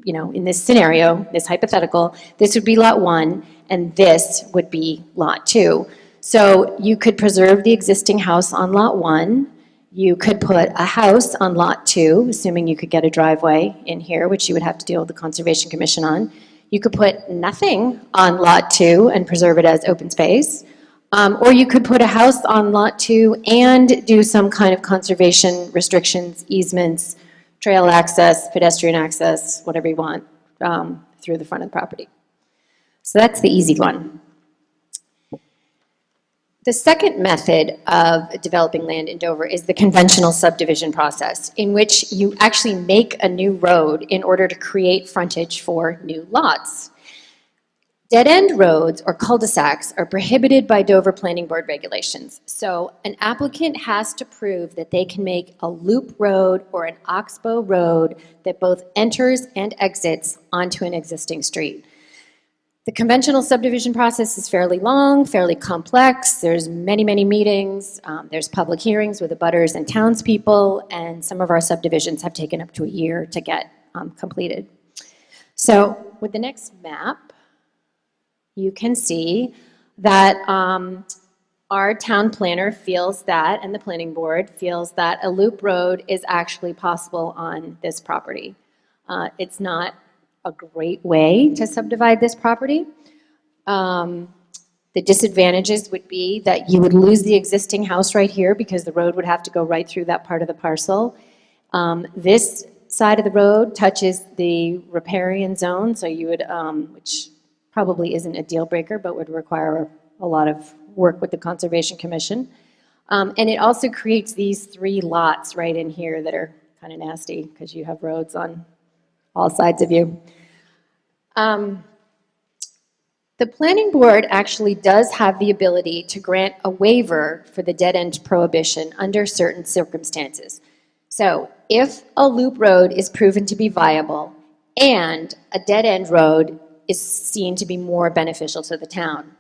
you know, in this scenario, this hypothetical, this would be lot 1 and this would be lot 2. So you could preserve the existing house on lot 1. You could put a house on lot 2, assuming you could get a driveway in here, which you would have to deal with the Conservation Commission on. You could put nothing on lot 2 and preserve it as open space. Or you could put a house on lot 2 and do some kind of conservation restrictions, easements, trail access, pedestrian access, whatever you want, through the front of the property. So that's the easy one. The second method of developing land in Dover is the conventional subdivision process, in which you actually make a new road in order to create frontage for new lots. Dead-end roads or cul-de-sacs are prohibited by Dover Planning Board regulations. So an applicant has to prove that they can make a loop road or an oxbow road that both enters and exits onto an existing street. The conventional subdivision process is fairly long, fairly complex. There's many, many meetings. There's public hearings with abutters and townspeople, and some of our subdivisions have taken up to a year to get completed. So with the next map, you can see that our town planner feels that, and the planning board feels that a loop road is actually possible on this property. It's not a great way to subdivide this property. The disadvantages would be that you would lose the existing house right here because the road would have to go right through that part of the parcel. This side of the road touches the riparian zone, so you would, which probably isn't a deal breaker, but would require a lot of work with the Conservation Commission. And it also creates these 3 lots right in here that are kind of nasty because you have roads on all sides of you. The planning board actually does have the ability to grant a waiver for the dead-end prohibition under certain circumstances. So if a loop road is proven to be viable and a dead-end road is seen to be more beneficial to the town.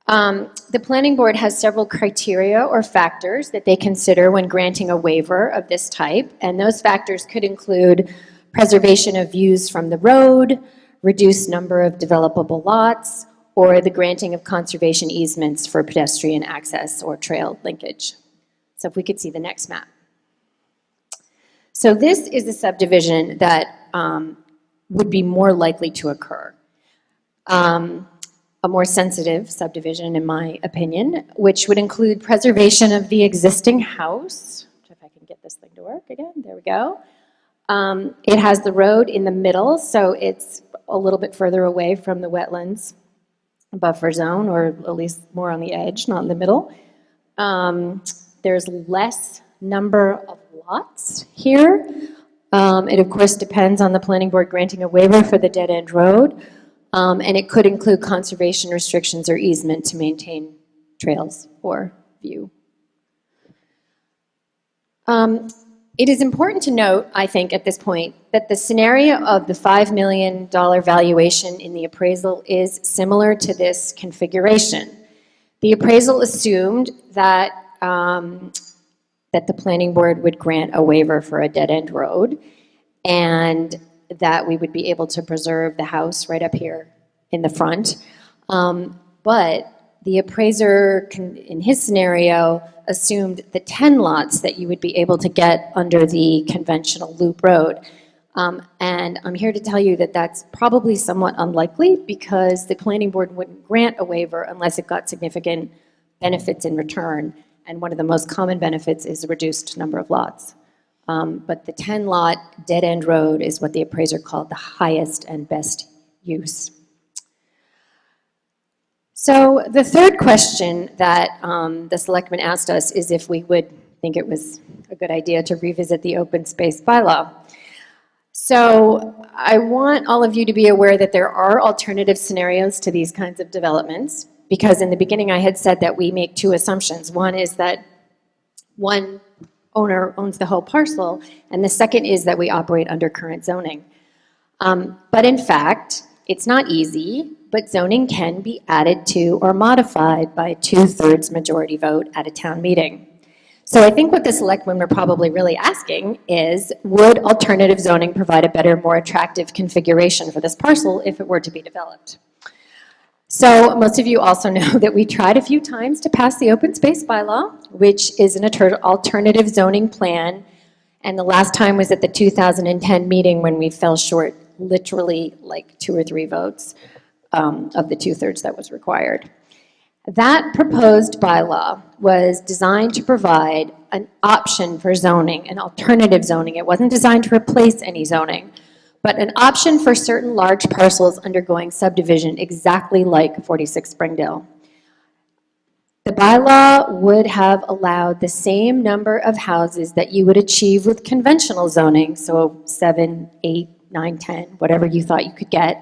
The planning board has several criteria or factors that they consider when granting a waiver of this type, and those factors could include preservation of views from the road, reduced number of developable lots, or the granting of conservation easements for pedestrian access or trail linkage. So if we could see the next map. So this is a subdivision that would be more likely to occur. A more sensitive subdivision, in my opinion, which would include preservation of the existing house. If I can get this thing to work again, there we go. It has the road in the middle, so it's a little bit further away from the wetlands buffer zone, or at least more on the edge, not in the middle. There's less number of lots here. It, of course, depends on the planning board granting a waiver for the dead-end road. And it could include conservation restrictions or easement to maintain trails or view. It is important to note, I think, at this point, that the scenario of the $5 million valuation in the appraisal is similar to this configuration. The appraisal assumed that, that the planning board would grant a waiver for a dead-end road, and that we would be able to preserve the house right up here in the front. But the appraiser, in his scenario, assumed the 10 lots that you would be able to get under the conventional loop road. And I'm here to tell you that that's probably somewhat unlikely, because the planning board wouldn't grant a waiver unless it got significant benefits in return. And one of the most common benefits is a reduced number of lots. But the 10-lot dead-end road is what the appraiser called the highest and best use. So the third question that the selectmen asked us is if we would think it was a good idea to revisit the open space bylaw. So I want all of you to be aware that there are alternative scenarios to these kinds of developments, because in the beginning I had said that we make two assumptions. One is that one owner owns the whole parcel, and the second is that we operate under current zoning. But in fact, it's not easy, but zoning can be added to or modified by a 2/3 majority vote at a town meeting. So I think what the selectmen were probably really asking is, would alternative zoning provide a better, more attractive configuration for this parcel if it were to be developed? So most of you also know that we tried a few times to pass the open space bylaw, which is an alternative zoning plan. And the last time was at the 2010 meeting when we fell short, literally like 2 or 3 votes of the 2/3 that was required. That proposed bylaw was designed to provide an option for zoning, an alternative zoning. It wasn't designed to replace any zoning, but an option for certain large parcels undergoing subdivision, exactly like 46 Springdale. The bylaw would have allowed the same number of houses that you would achieve with conventional zoning, so 7, 8, 9, 10, whatever you thought you could get,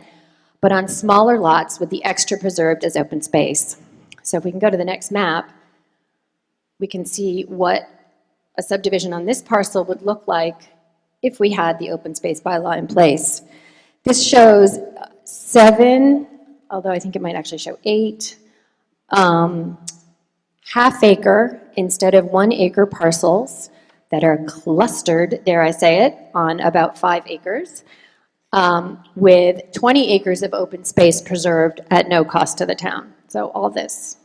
but on smaller lots with the extra preserved as open space. So if we can go to the next map, we can see what a subdivision on this parcel would look like if we had the open space bylaw in place. This shows 7, although I think it might actually show 8, half-acre instead of 1-acre parcels that are clustered, dare I say it, on about 5 acres, with 20 acres of open space preserved at no cost to the town. So all this.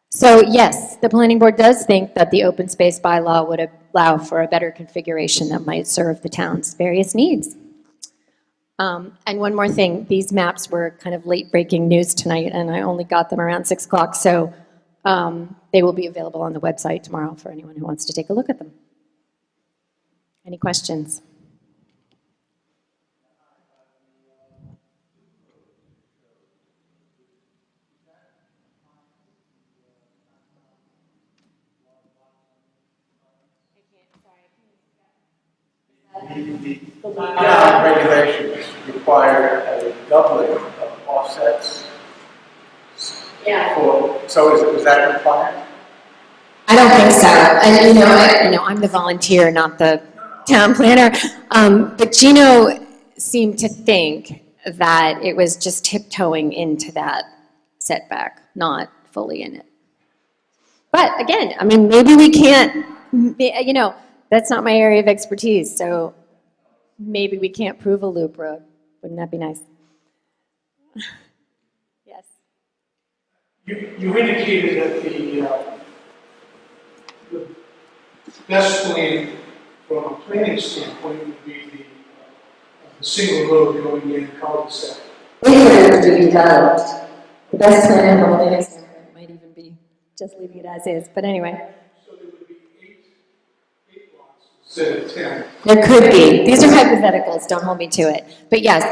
So yes, the planning board does think that the open space bylaw would allow for a better configuration that might serve the town's various needs. And one more thing, these maps were kind of late-breaking news tonight, and I only got them around 6 o'clock, so they will be available on the website tomorrow for anyone who wants to take a look at them. Any questions? The regulations require a doubling of offsets. Yeah. So is that required? I don't think so. And I'm the volunteer, not the town planner. But Gino seemed to think that it was just tiptoeing into that setback, not fully in it. But again, I mean, maybe we can't, you know, that's not my area of expertise, so maybe we can't prove a loop road. Wouldn't that be nice? Yes. You indicated that the best plan from a planning standpoint would be the single road going in cul-de-sac. If it were to be developed, the best plan from a planning standpoint might even be just leaving it as is, but anyway. So there would be eight lots instead of 10. There could be. These are hypotheticals, don't hold me to it. But yes,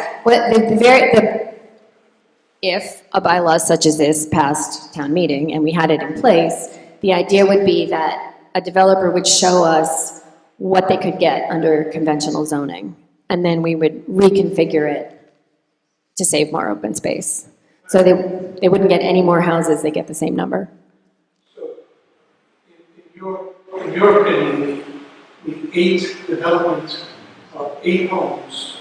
if a bylaw such as this passed town meeting and we had it in place, the idea would be that a developer would show us what they could get under conventional zoning, and then we would reconfigure it to save more open space. So they wouldn't get any more houses, they get the same number. So in your opinion, the 8 development of 8 homes,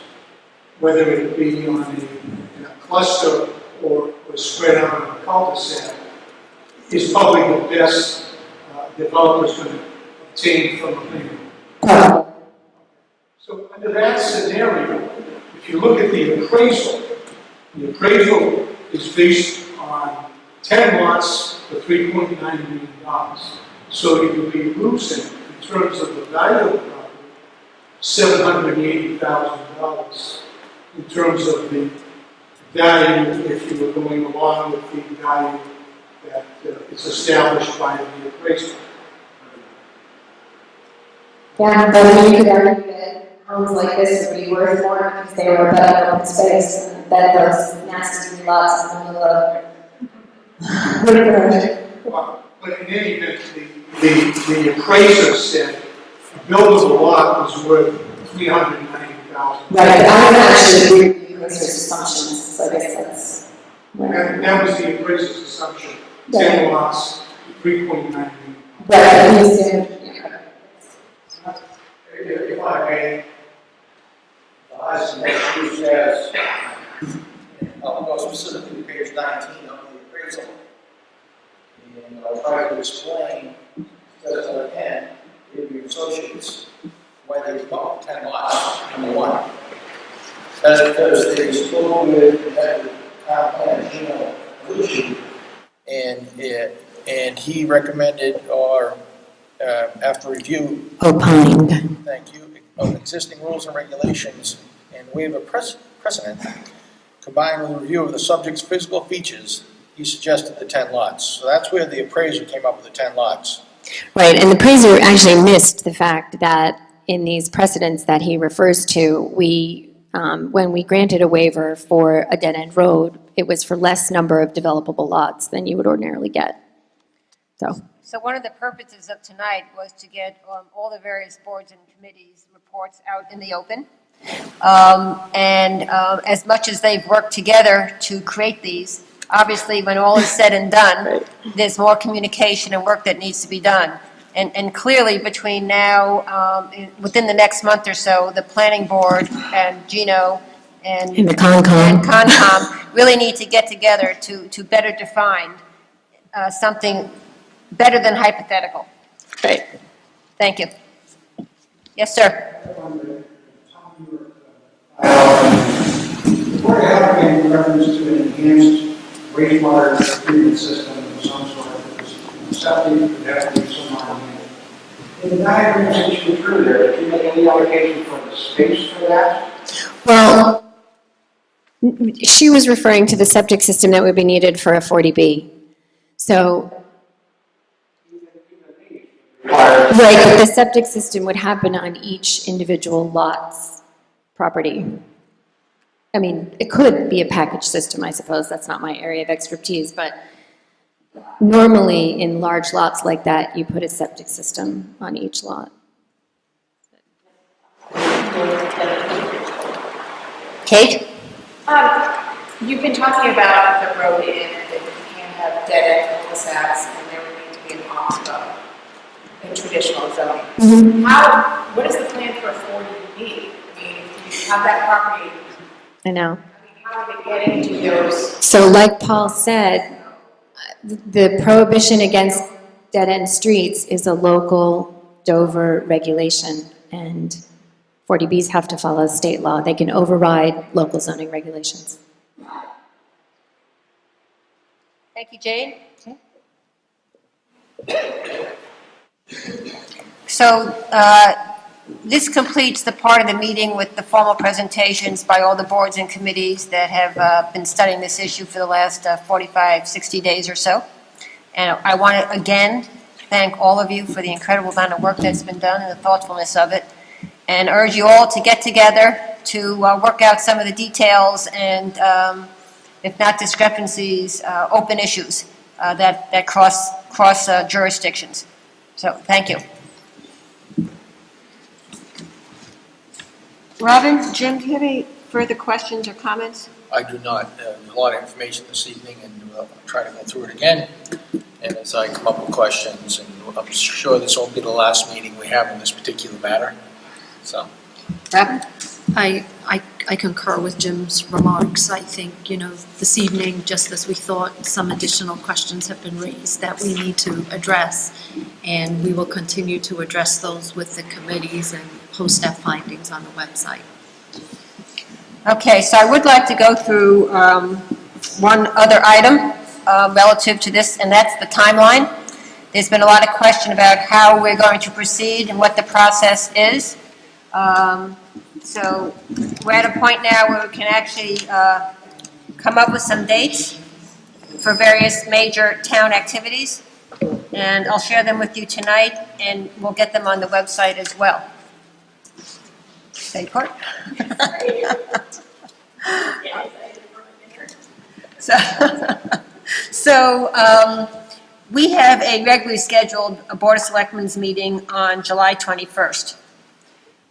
whether it be on in a cluster or spread out on a cul-de-sac, is probably the best developers going to obtain from a plan. So under that scenario, if you look at the appraisal is based on 10 lots for $3.9 million. So you would be losing, in terms of the value of the property, $780,000 in terms of the value if you were going along with the value that is established by the appraisal. Yeah, but you could argue that homes like this would be worth more because they were better open space than those nasty lots in the middle of. But in any event, the appraiser said a buildable lot was worth $390,000. Right, but I don't actually agree with the appraiser's assumptions, so I guess that's. That was the appraiser's assumption, 10 lots, 3.9 million. Right, he assumed, If I may, the highest next use says, I'll go specifically to page 19 of the appraisal. And I'll try to explain, instead of 10, give you associates, why they come up with 10 lots, number one. That's because they spoke with the town planner, Gino Luci, and he recommended, or after review, opined. thank you, of existing rules and regulations and waiver precedent, combined with a review of the subject's physical features, he suggested the 10 lots. So that's where the appraiser came up with the 10 lots. Right, and the appraiser actually missed the fact that in these precedents that he refers to, when we granted a waiver for a dead-end road, it was for less number of developable lots than you would ordinarily get. So one of the purposes of tonight was to get all the various boards and committees' reports out in the open. As much as they've worked together to create these, obviously, when all is said and done, there's more communication and work that needs to be done. And clearly, between now, within the next month or so, the planning board and Gino and the Concom really need to get together to better define something better than hypothetical. Right. Thank you. Yes, sir. Before you have in reference to an enhanced wastewater treatment system of some sort, septic would have to be somewhere in there. In the diagrams that you drew there, did you make any allocation for the space for that? Well, she was referring to the septic system that would be needed for a 40B. So, right, but the septic system would happen on each individual lot's property. I mean, it could be a package system, I suppose. That's not my area of expertise, but normally in large lots like that, you put a septic system on each lot. Kate? You've been talking about the road in, that you can't have dead-end cul-de-sacs, and there would need to be an oxbow. in traditional zoning. Mhm. What is the plan for 40B? I mean, if you have that property, I know. how are they getting to those? So like Paul said, the prohibition against dead-end streets is a local Dover regulation, and 40Bs have to follow state law. They can override local zoning regulations. Thank you, Jane. So this completes the part of the meeting with the formal presentations by all the boards and committees that have been studying this issue for the last 45, 60 days or so. And I want to again thank all of you for the incredible amount of work that's been done and the thoughtfulness of it, and urge you all to get together to work out some of the details and, if not discrepancies, open issues that cross jurisdictions. So, thank you. Robin, Jim, do you have any further questions or comments? I do not. There's a lot of information this evening, and I'll try to go through it again. And as I come up with questions, and I'm sure this won't be the last meeting we have on this particular matter. So, Robin? I concur with Jim's remarks. I think, this evening, just as we thought, some additional questions have been raised that we need to address, and we will continue to address those with the committees and post our findings on the website. Okay, so I would like to go through one other item relative to this, and that's the timeline. There's been a lot of question about how we're going to proceed and what the process is. So we're at a point now where we can actually come up with some dates for various major town activities, and I'll share them with you tonight, and we'll get them on the website as well. Stay put. So we have a regularly scheduled Board of Selectmen's meeting on July 21st.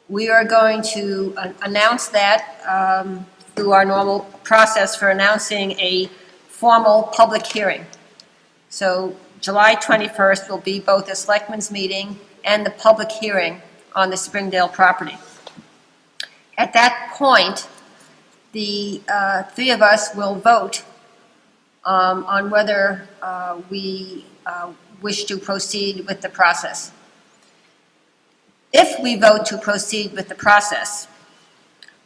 We are going to announce that through our normal process for announcing a formal public hearing. So July 21st will be both the Selectmen's meeting and the public hearing on the Springdale property. At that point, the three of us will vote on whether we wish to proceed with the process. If we vote to proceed with the process,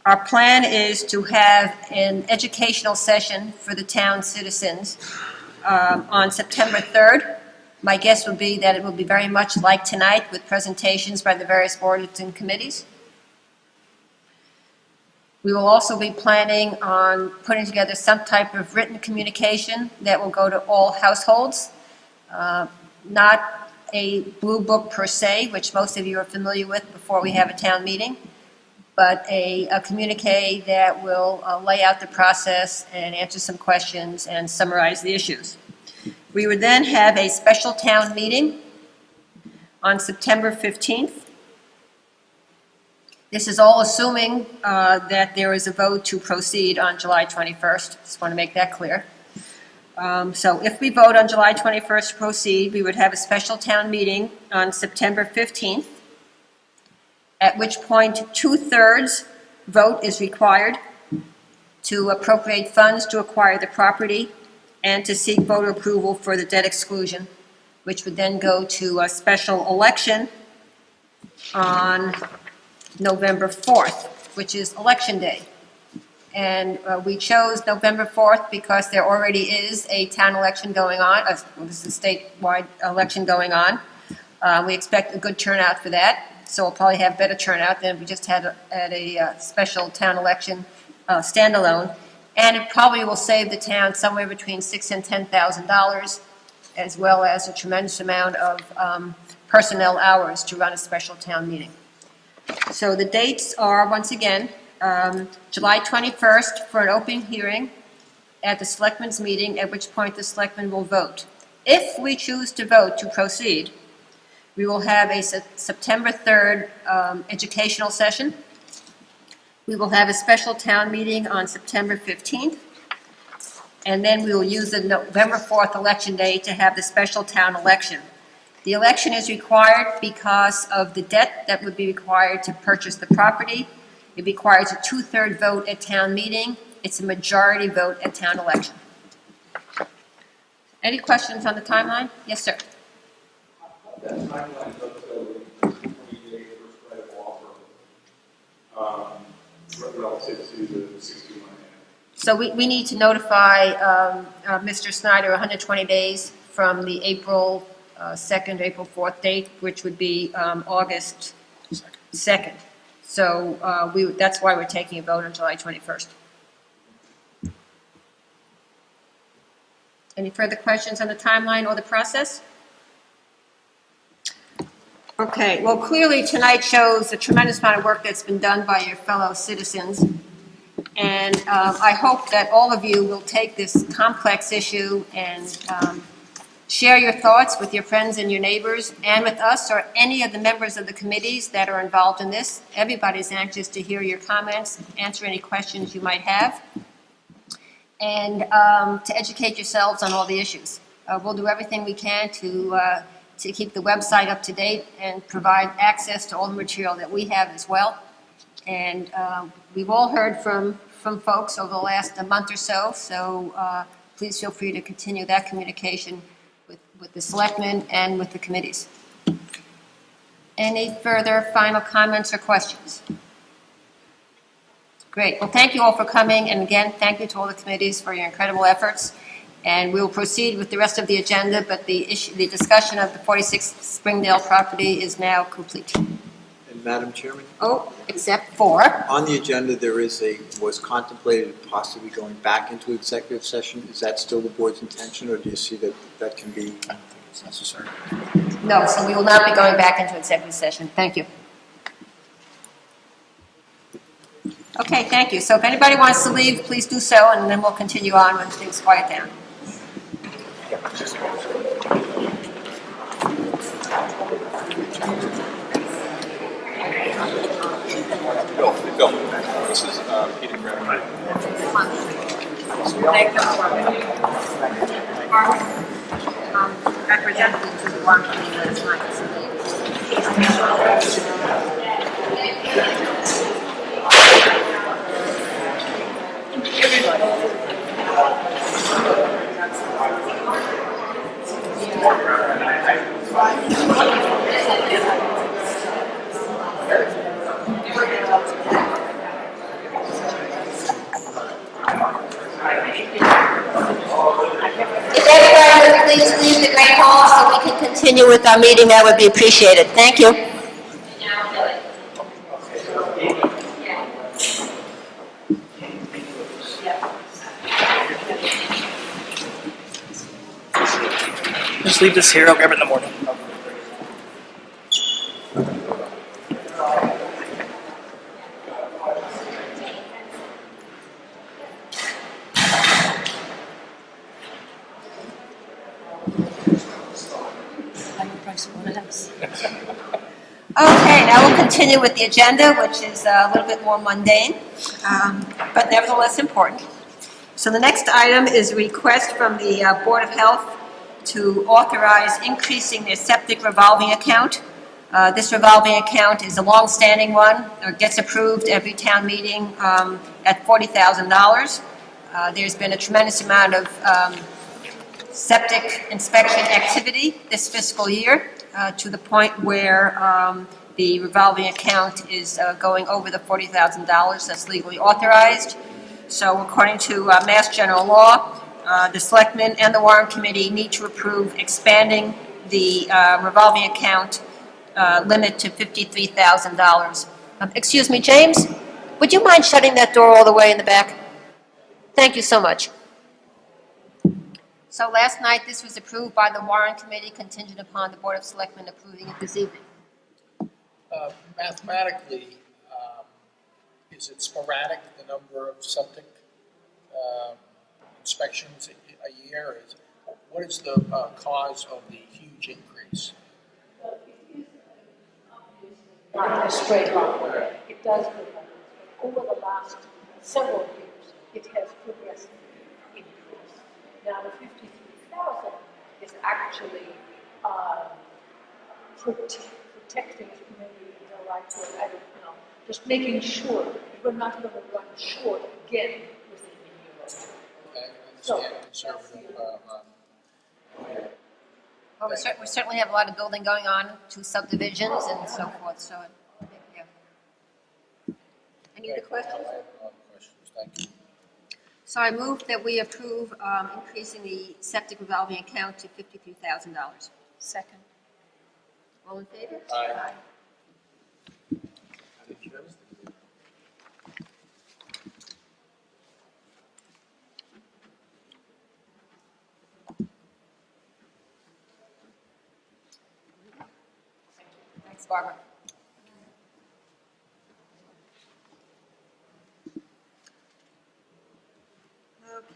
our plan is to have an educational session for the town citizens on September 3rd. My guess would be that it will be very much like tonight with presentations by the various boards and committees. We will also be planning on putting together some type of written communication that will go to all households, not a blue book per se, which most of you are familiar with before we have a town meeting, but a communique that will lay out the process and answer some questions and summarize the issues. We would then have a special town meeting on September 15th. This is all assuming that there is a vote to proceed on July 21st. Just want to make that clear. So if we vote on July 21st to proceed, we would have a special town meeting on September 15th, at which point 2/3 vote is required to appropriate funds to acquire the property and to seek voter approval for the debt exclusion, which would then go to a special election on November 4th, which is Election Day. And we chose November 4th because there already is a town election going on. This is a statewide election going on. We expect a good turnout for that, so we'll probably have better turnout than we just had at a special town election standalone. And it probably will save the town somewhere between $6,000 and $10,000, as well as a tremendous amount of personnel hours to run a special town meeting. So the dates are, once again, July 21st for an open hearing at the Selectmen's meeting, at which point the Selectmen will vote. If we choose to vote to proceed, we will have a September 3rd educational session. We will have a special town meeting on September 15th, and then we will use the November 4th election day to have the special town election. The election is required because of the debt that would be required to purchase the property. It requires a 2/3 vote at town meeting. It's a majority vote at town election. Any questions on the timeline? Yes, sir. That timeline dovetails with the 20-day first right of offer, relative to the 61A. So we need to notify Mr. Snyder 120 days from the April 2nd, April 4th date, which would be August 2nd. So that's why we're taking a vote on July 21st. Any further questions on the timeline or the process? Okay, well, clearly tonight shows a tremendous amount of work that's been done by your fellow citizens. And I hope that all of you will take this complex issue and share your thoughts with your friends and your neighbors and with us or any of the members of the committees that are involved in this. Everybody's anxious to hear your comments, answer any questions you might have, and to educate yourselves on all the issues. We'll do everything we can to keep the website up to date and provide access to all the material that we have as well. And we've all heard from folks over the last month or so, so please feel free to continue that communication with the selectmen and with the committees. Any further final comments or questions? Great. Well, thank you all for coming, and again, thank you to all the committees for your incredible efforts. And we will proceed with the rest of the agenda, but the discussion of the 46 Springdale property is now complete. And Madam Chairman? Oh, except for? On the agenda, there was contemplated possibly going back into executive session. Is that still the board's intention, or do you see that can be? I don't think it's necessary. No, so we will not be going back into executive session. Thank you. Okay, thank you. So if anybody wants to leave, please do so, and then we'll continue on when things quiet down. Bill, this is Peter Graham. Representative to the one meeting last night, so if everybody would please leave the great hall so we can continue with our meeting, that would be appreciated. Thank you. Just leave this here, I'll grab it in the morning. Okay, now we'll continue with the agenda, which is a little bit more mundane, but nevertheless important. So the next item is a request from the Board of Health to authorize increasing their septic revolving account. This revolving account is a long-standing one, or gets approved every town meeting at $40,000. There's been a tremendous amount of septic inspection activity this fiscal year to the point where the revolving account is going over the $40,000 that's legally authorized. So according to Mass General Law, the Selectmen and the Warrant Committee need to approve expanding the revolving account limit to $53,000. Excuse me, James, would you mind shutting that door all the way in the back? Thank you so much. So last night, this was approved by the Warrant Committee contingent upon the Board of Selectmen approving it this evening. Mathematically, is it sporadic, the number of septic inspections a year? What is the cause of the huge increase? Not in a straight line. It does progress. Over the last several years, it has progressively increased. Now, the 53,000 is actually protecting it maybe until like, I don't know, just making sure that we're not going to run short again within the year. Okay, I So, understand conservative, Well, we certainly have a lot of building going on, 2 subdivisions and so forth, so, yeah. Any other questions? I have no other questions, thank you. So I move that we approve increasing the septic revolving account to $53,000. Second. All in favor? Aye. Thanks, Barbara.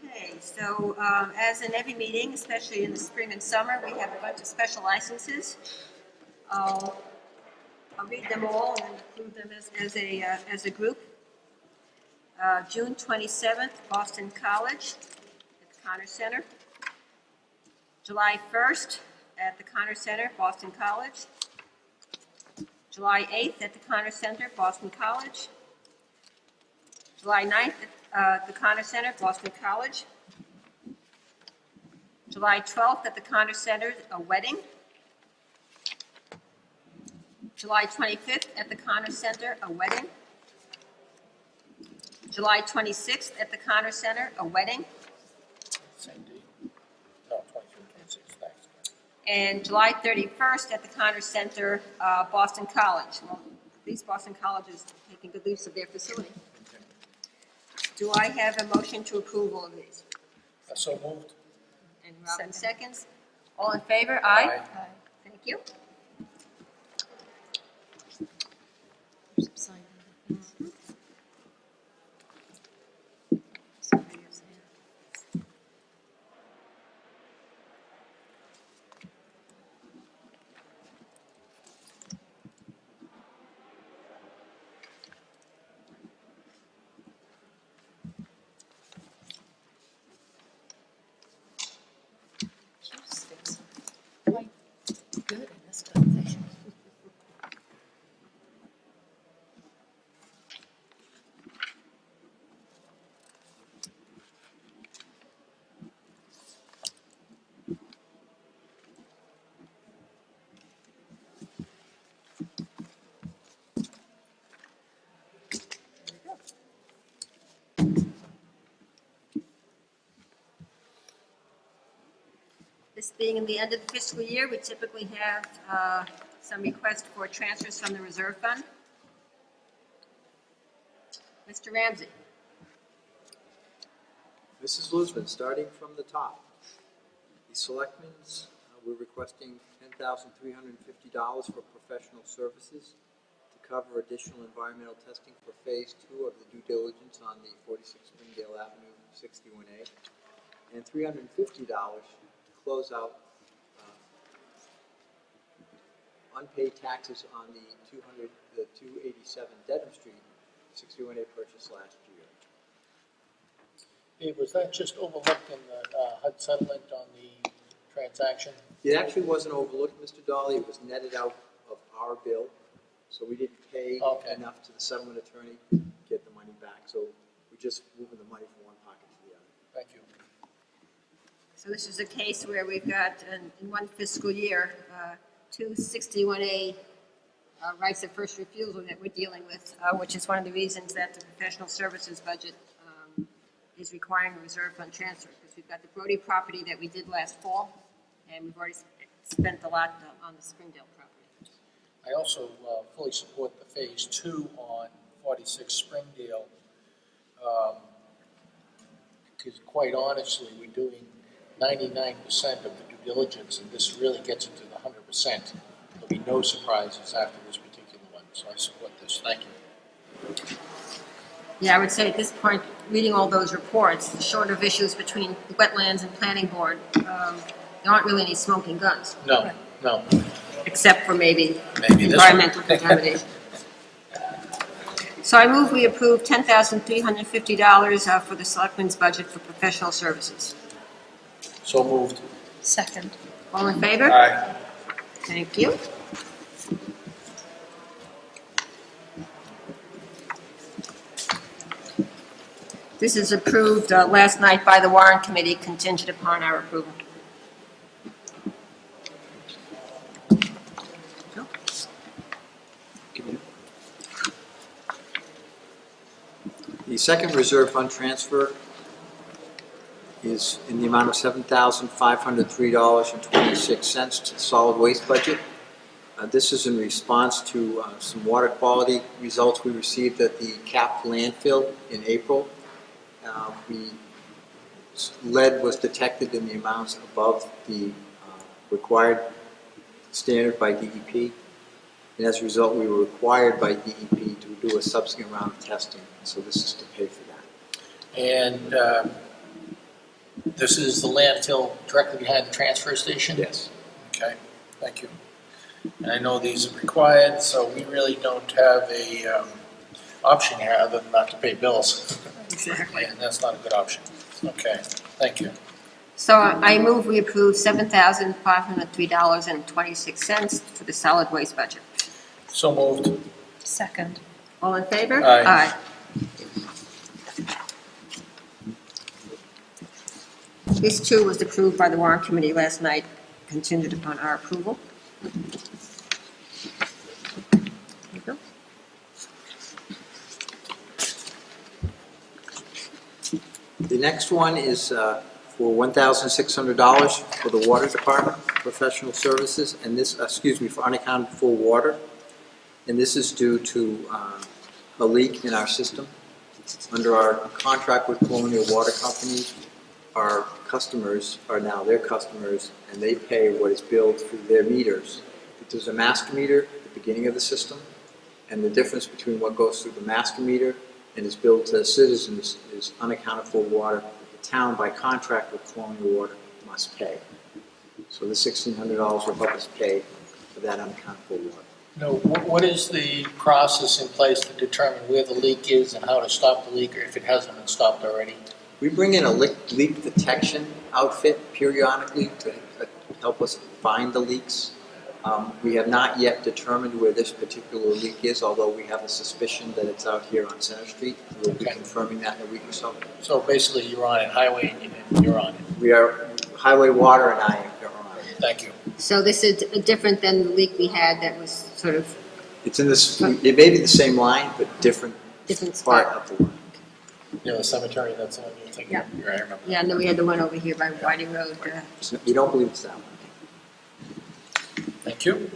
Okay, so as in every meeting, especially in the spring and summer, we have a bunch of special licenses. I'll read them all and approve them as a group. June 27th, Boston College at the Connor Center. July 1st at the Connor Center, Boston College. July 8th at the Connor Center, Boston College. July 9th at the Connor Center, Boston College. July 12th at the Connor Center, a wedding. July 25th at the Connor Center, a wedding. July 26th at the Connor Center, a wedding. Same date? No, 23, 26, thanks. And July 31st at the Connor Center, Boston College. Well, at least Boston College is making good use of their facility. Do I have a motion to approve all of these? So moved. And Robin seconds. All in favor? Aye. Aye. Thank you. Quite good in this conversation. This being in the end of the fiscal year, we typically have some requests for transfers from the reserve fund. Mr. Ramsey. Mrs. Luzman, starting from the top, the Selectmen's, we're requesting $10,350 for professional services to cover additional environmental testing for Phase 2 of the due diligence on the 46 Springdale Avenue 61A, and $350 to close out unpaid taxes on the 287 Dedham Street 61A purchase last year. Hey, was that just overlooked in the HUD settlement on the transaction? It actually wasn't overlooked, Mr. Dolly, it was netted out of our bill, so we didn't pay enough to the settlement attorney to get the money back, so we're just moving the money from one pocket to the other. Thank you. So this is a case where we've got, in one fiscal year, 261A rights of first refusal that we're dealing with, which is one of the reasons that the professional services budget is requiring a reserve fund transfer, because we've got the Brody property that we did last fall, and we've already spent a lot on the Springdale property. I also fully support the Phase 2 on 46 Springdale, because quite honestly, we're doing 99% of the due diligence, and this really gets into the 100%. There'll be no surprises after this particular one, so I support this. Thank you. Yeah, I would say at this point, reading all those reports, the short of issues between the wetlands and planning board, there aren't really any smoking guns. No, no. Except for maybe Maybe this environmental one. contamination. So I move we approve $10,350 for the Selectmen's budget for professional services. So moved. Second. All in favor? Aye. Thank you. This is approved last night by the warrant committee, contingent upon our approval. The second reserve fund transfer is in the amount of $7,503.26 to the solid waste budget. This is in response to some water quality results we received at the capped landfill in April. Lead was detected in the amounts above the required standard by DEP. And as a result, we were required by DEP to do a subsequent round of testing. So this is to pay for that. And this is the landfill directly behind the transfer station? Yes. Okay, thank you. And I know these are required, so we really don't have a option here other than not to pay bills. Exactly. And that's not a good option. Okay, thank you. So I move we approve $7,503.26 for the solid waste budget. So moved. Second. All in favor? Aye. This too was approved by the warrant committee last night, contingent upon our approval. There you go. The next one is for $1,600 for the water department, professional services, and this, for unaccounted for water. And this is due to a leak in our system. Under our contract with Colonial Water Company, our customers are now their customers, and they pay what is billed through their meters. There's a master meter at the beginning of the system, and the difference between what goes through the master meter and is billed to citizens is unaccounted for water that the town, by contract with Colonial Water, must pay. So the $1,600 will help us pay for that unaccounted for water. Now, what is the process in place to determine where the leak is and how to stop the leak, or if it hasn't been stopped already? We bring in a leak detection outfit periodically to help us find the leaks. We have not yet determined where this particular leak is, although we have a suspicion that it's out here on Center Street. We'll be confirming that in a week or so. So basically, you're on it, highway, and you're on it. We are, Highway, Water, and I are on it. Thank you. So this is different than the leak we had that was sort of It's in this, it may be the same line, but different part of the line. You know, the cemetery, that's the one you're thinking of? Yeah, I remember. Yeah, and then we had the one over here by Whiting Road. We don't believe it's that one. Thank you.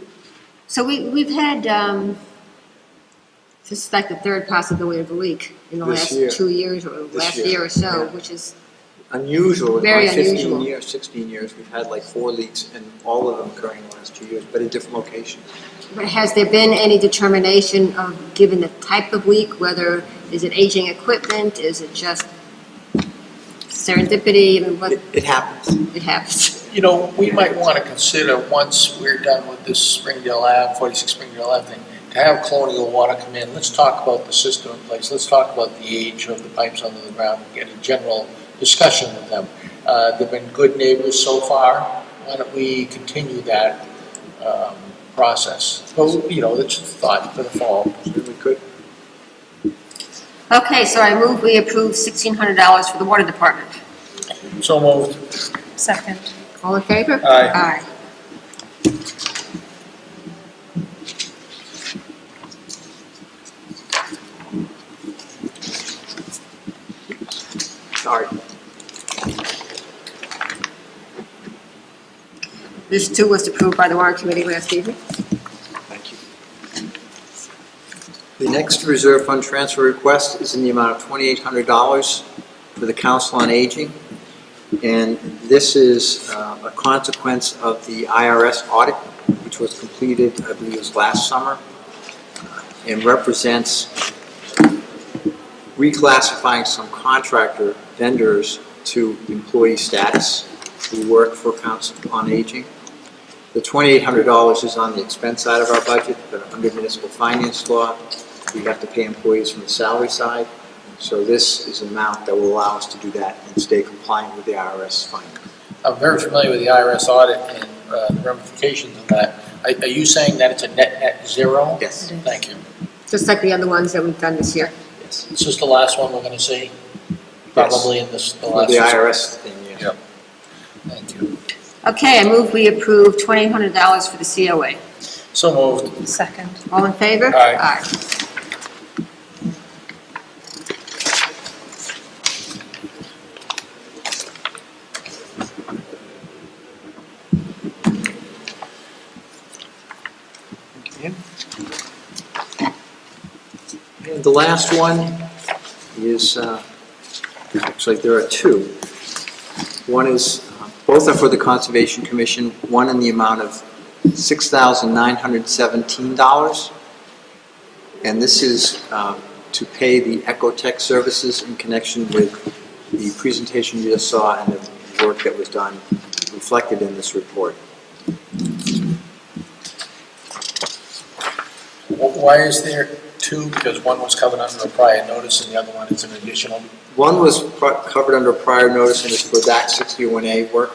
So we've had, this is like the third possibility of a leak in the This last year. 2 years or This last year, year or so, yeah. which is Unusual. In Very my 15 unusual. years, 16 years, we've had like 4 leaks, and all of them occurring in the last 2 years, but in different locations. But has there been any determination of, given the type of leak, whether, is it aging equipment, is it just serendipity, I mean, what, It happens. it happens? You know, we might want to consider, once we're done with this Springdale Ave, 46 Springdale Ave thing, to have Colonial Water come in. Let's talk about the system in place. Let's talk about the age of the pipes under the ground, and get a general discussion with them. They've been good neighbors so far. Why don't we continue that process? Well, you know, it's a thought for the fall. We could. Okay, so I move we approve $1,600 for the water department. So moved. Second. All in favor? Aye. Aye. Sorry. This too was approved by the warrant committee last evening. Thank you. The next reserve fund transfer request is in the amount of $2,800 for the Council on Aging. And this is a consequence of the IRS audit, which was completed, I believe it was last summer, and represents reclassifying some contractor vendors to employee status who work for Council on Aging. The $2,800 is on the expense side of our budget, but under municipal finance law, we have to pay employees from the salary side. So this is an amount that will allow us to do that and stay compliant with the IRS finding. I'm very familiar with the IRS audit and the ramifications of that. Are you saying that it's a net zero? Yes. Thank you. Just like the other ones that we've done this year. Yes. This is the last one we're going to see? probably in this, the For last. the IRS thing, yeah. Yep. Thank you. Okay, I move we approve $2,800 for the COA. So moved. Second. All in favor? Aye. Okay. And the last one is, actually, there are two. One is, both are for the Conservation Commission, one in the amount of $6,917. And this is to pay the Ecotech services in connection with the presentation you just saw and the work that was done reflected in this report. Why is there two? Because one was covered under a prior notice and the other one is an additional. One was covered under prior notice and is for that 61A work.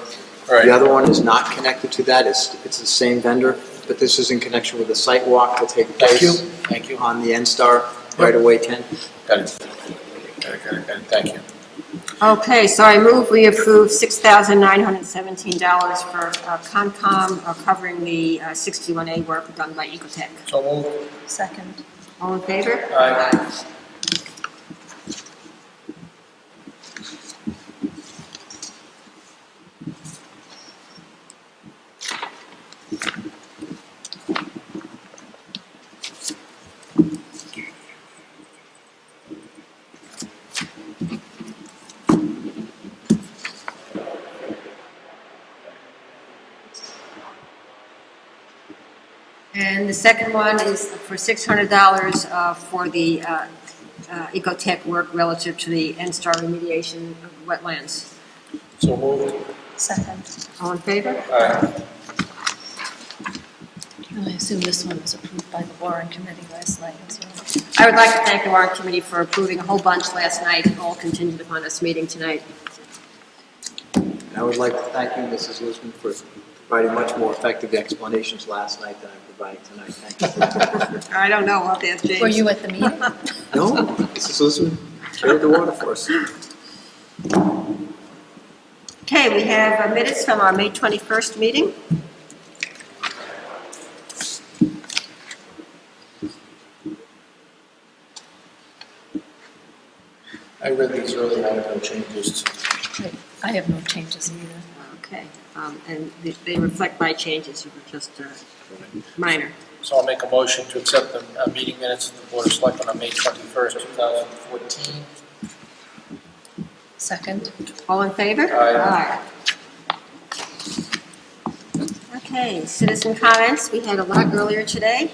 Right. The other one is not connected to that. It's the same vendor, but this is in connection with the site walk that take place Thank you. on the N-Star right-of-way 10. Got it. Thank you. Okay, so I move we approve $6,917 for Concom covering the 61A work done by Ecotech. So moved. Second. All in favor? Aye. And the second one is for $600 for the Ecotech work relative to the N-Star remediation of wetlands. So moved. Second. All in favor? Aye. I assume this one was approved by the Warren Committee last night as well. I would like to thank the warrant committee for approving a whole bunch last night, all contingent upon us meeting tonight. And I would like to thank you, Mrs. Lisbon, for providing much more effective explanations last night than I'm providing tonight. Thank you. I don't know, I'll ask James. Were you at the meeting? No, Mrs. Lisbon carried the water for us. Okay, we have minutes from our May 21st meeting. I read these earlier, I have no changes. I have no changes either. Okay, and they reflect my changes, they were just minor. So I'll make a motion to accept the meeting minutes of the Board of Selectmen on May 21st, 2014. Second. All in favor? Aye. Okay, citizen comments, we had a lot earlier today.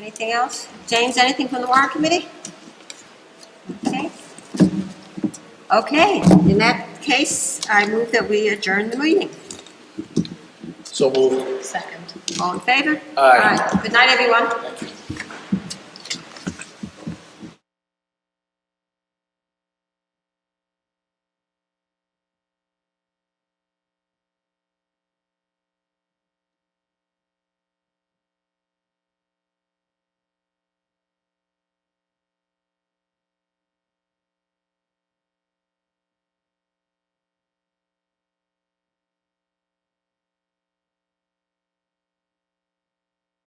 Anything else? James, anything from the warrant committee? Okay. Okay, in that case, I move that we adjourn the meeting. So moved. Second. All in favor? Aye. Good night, everyone. Thank you.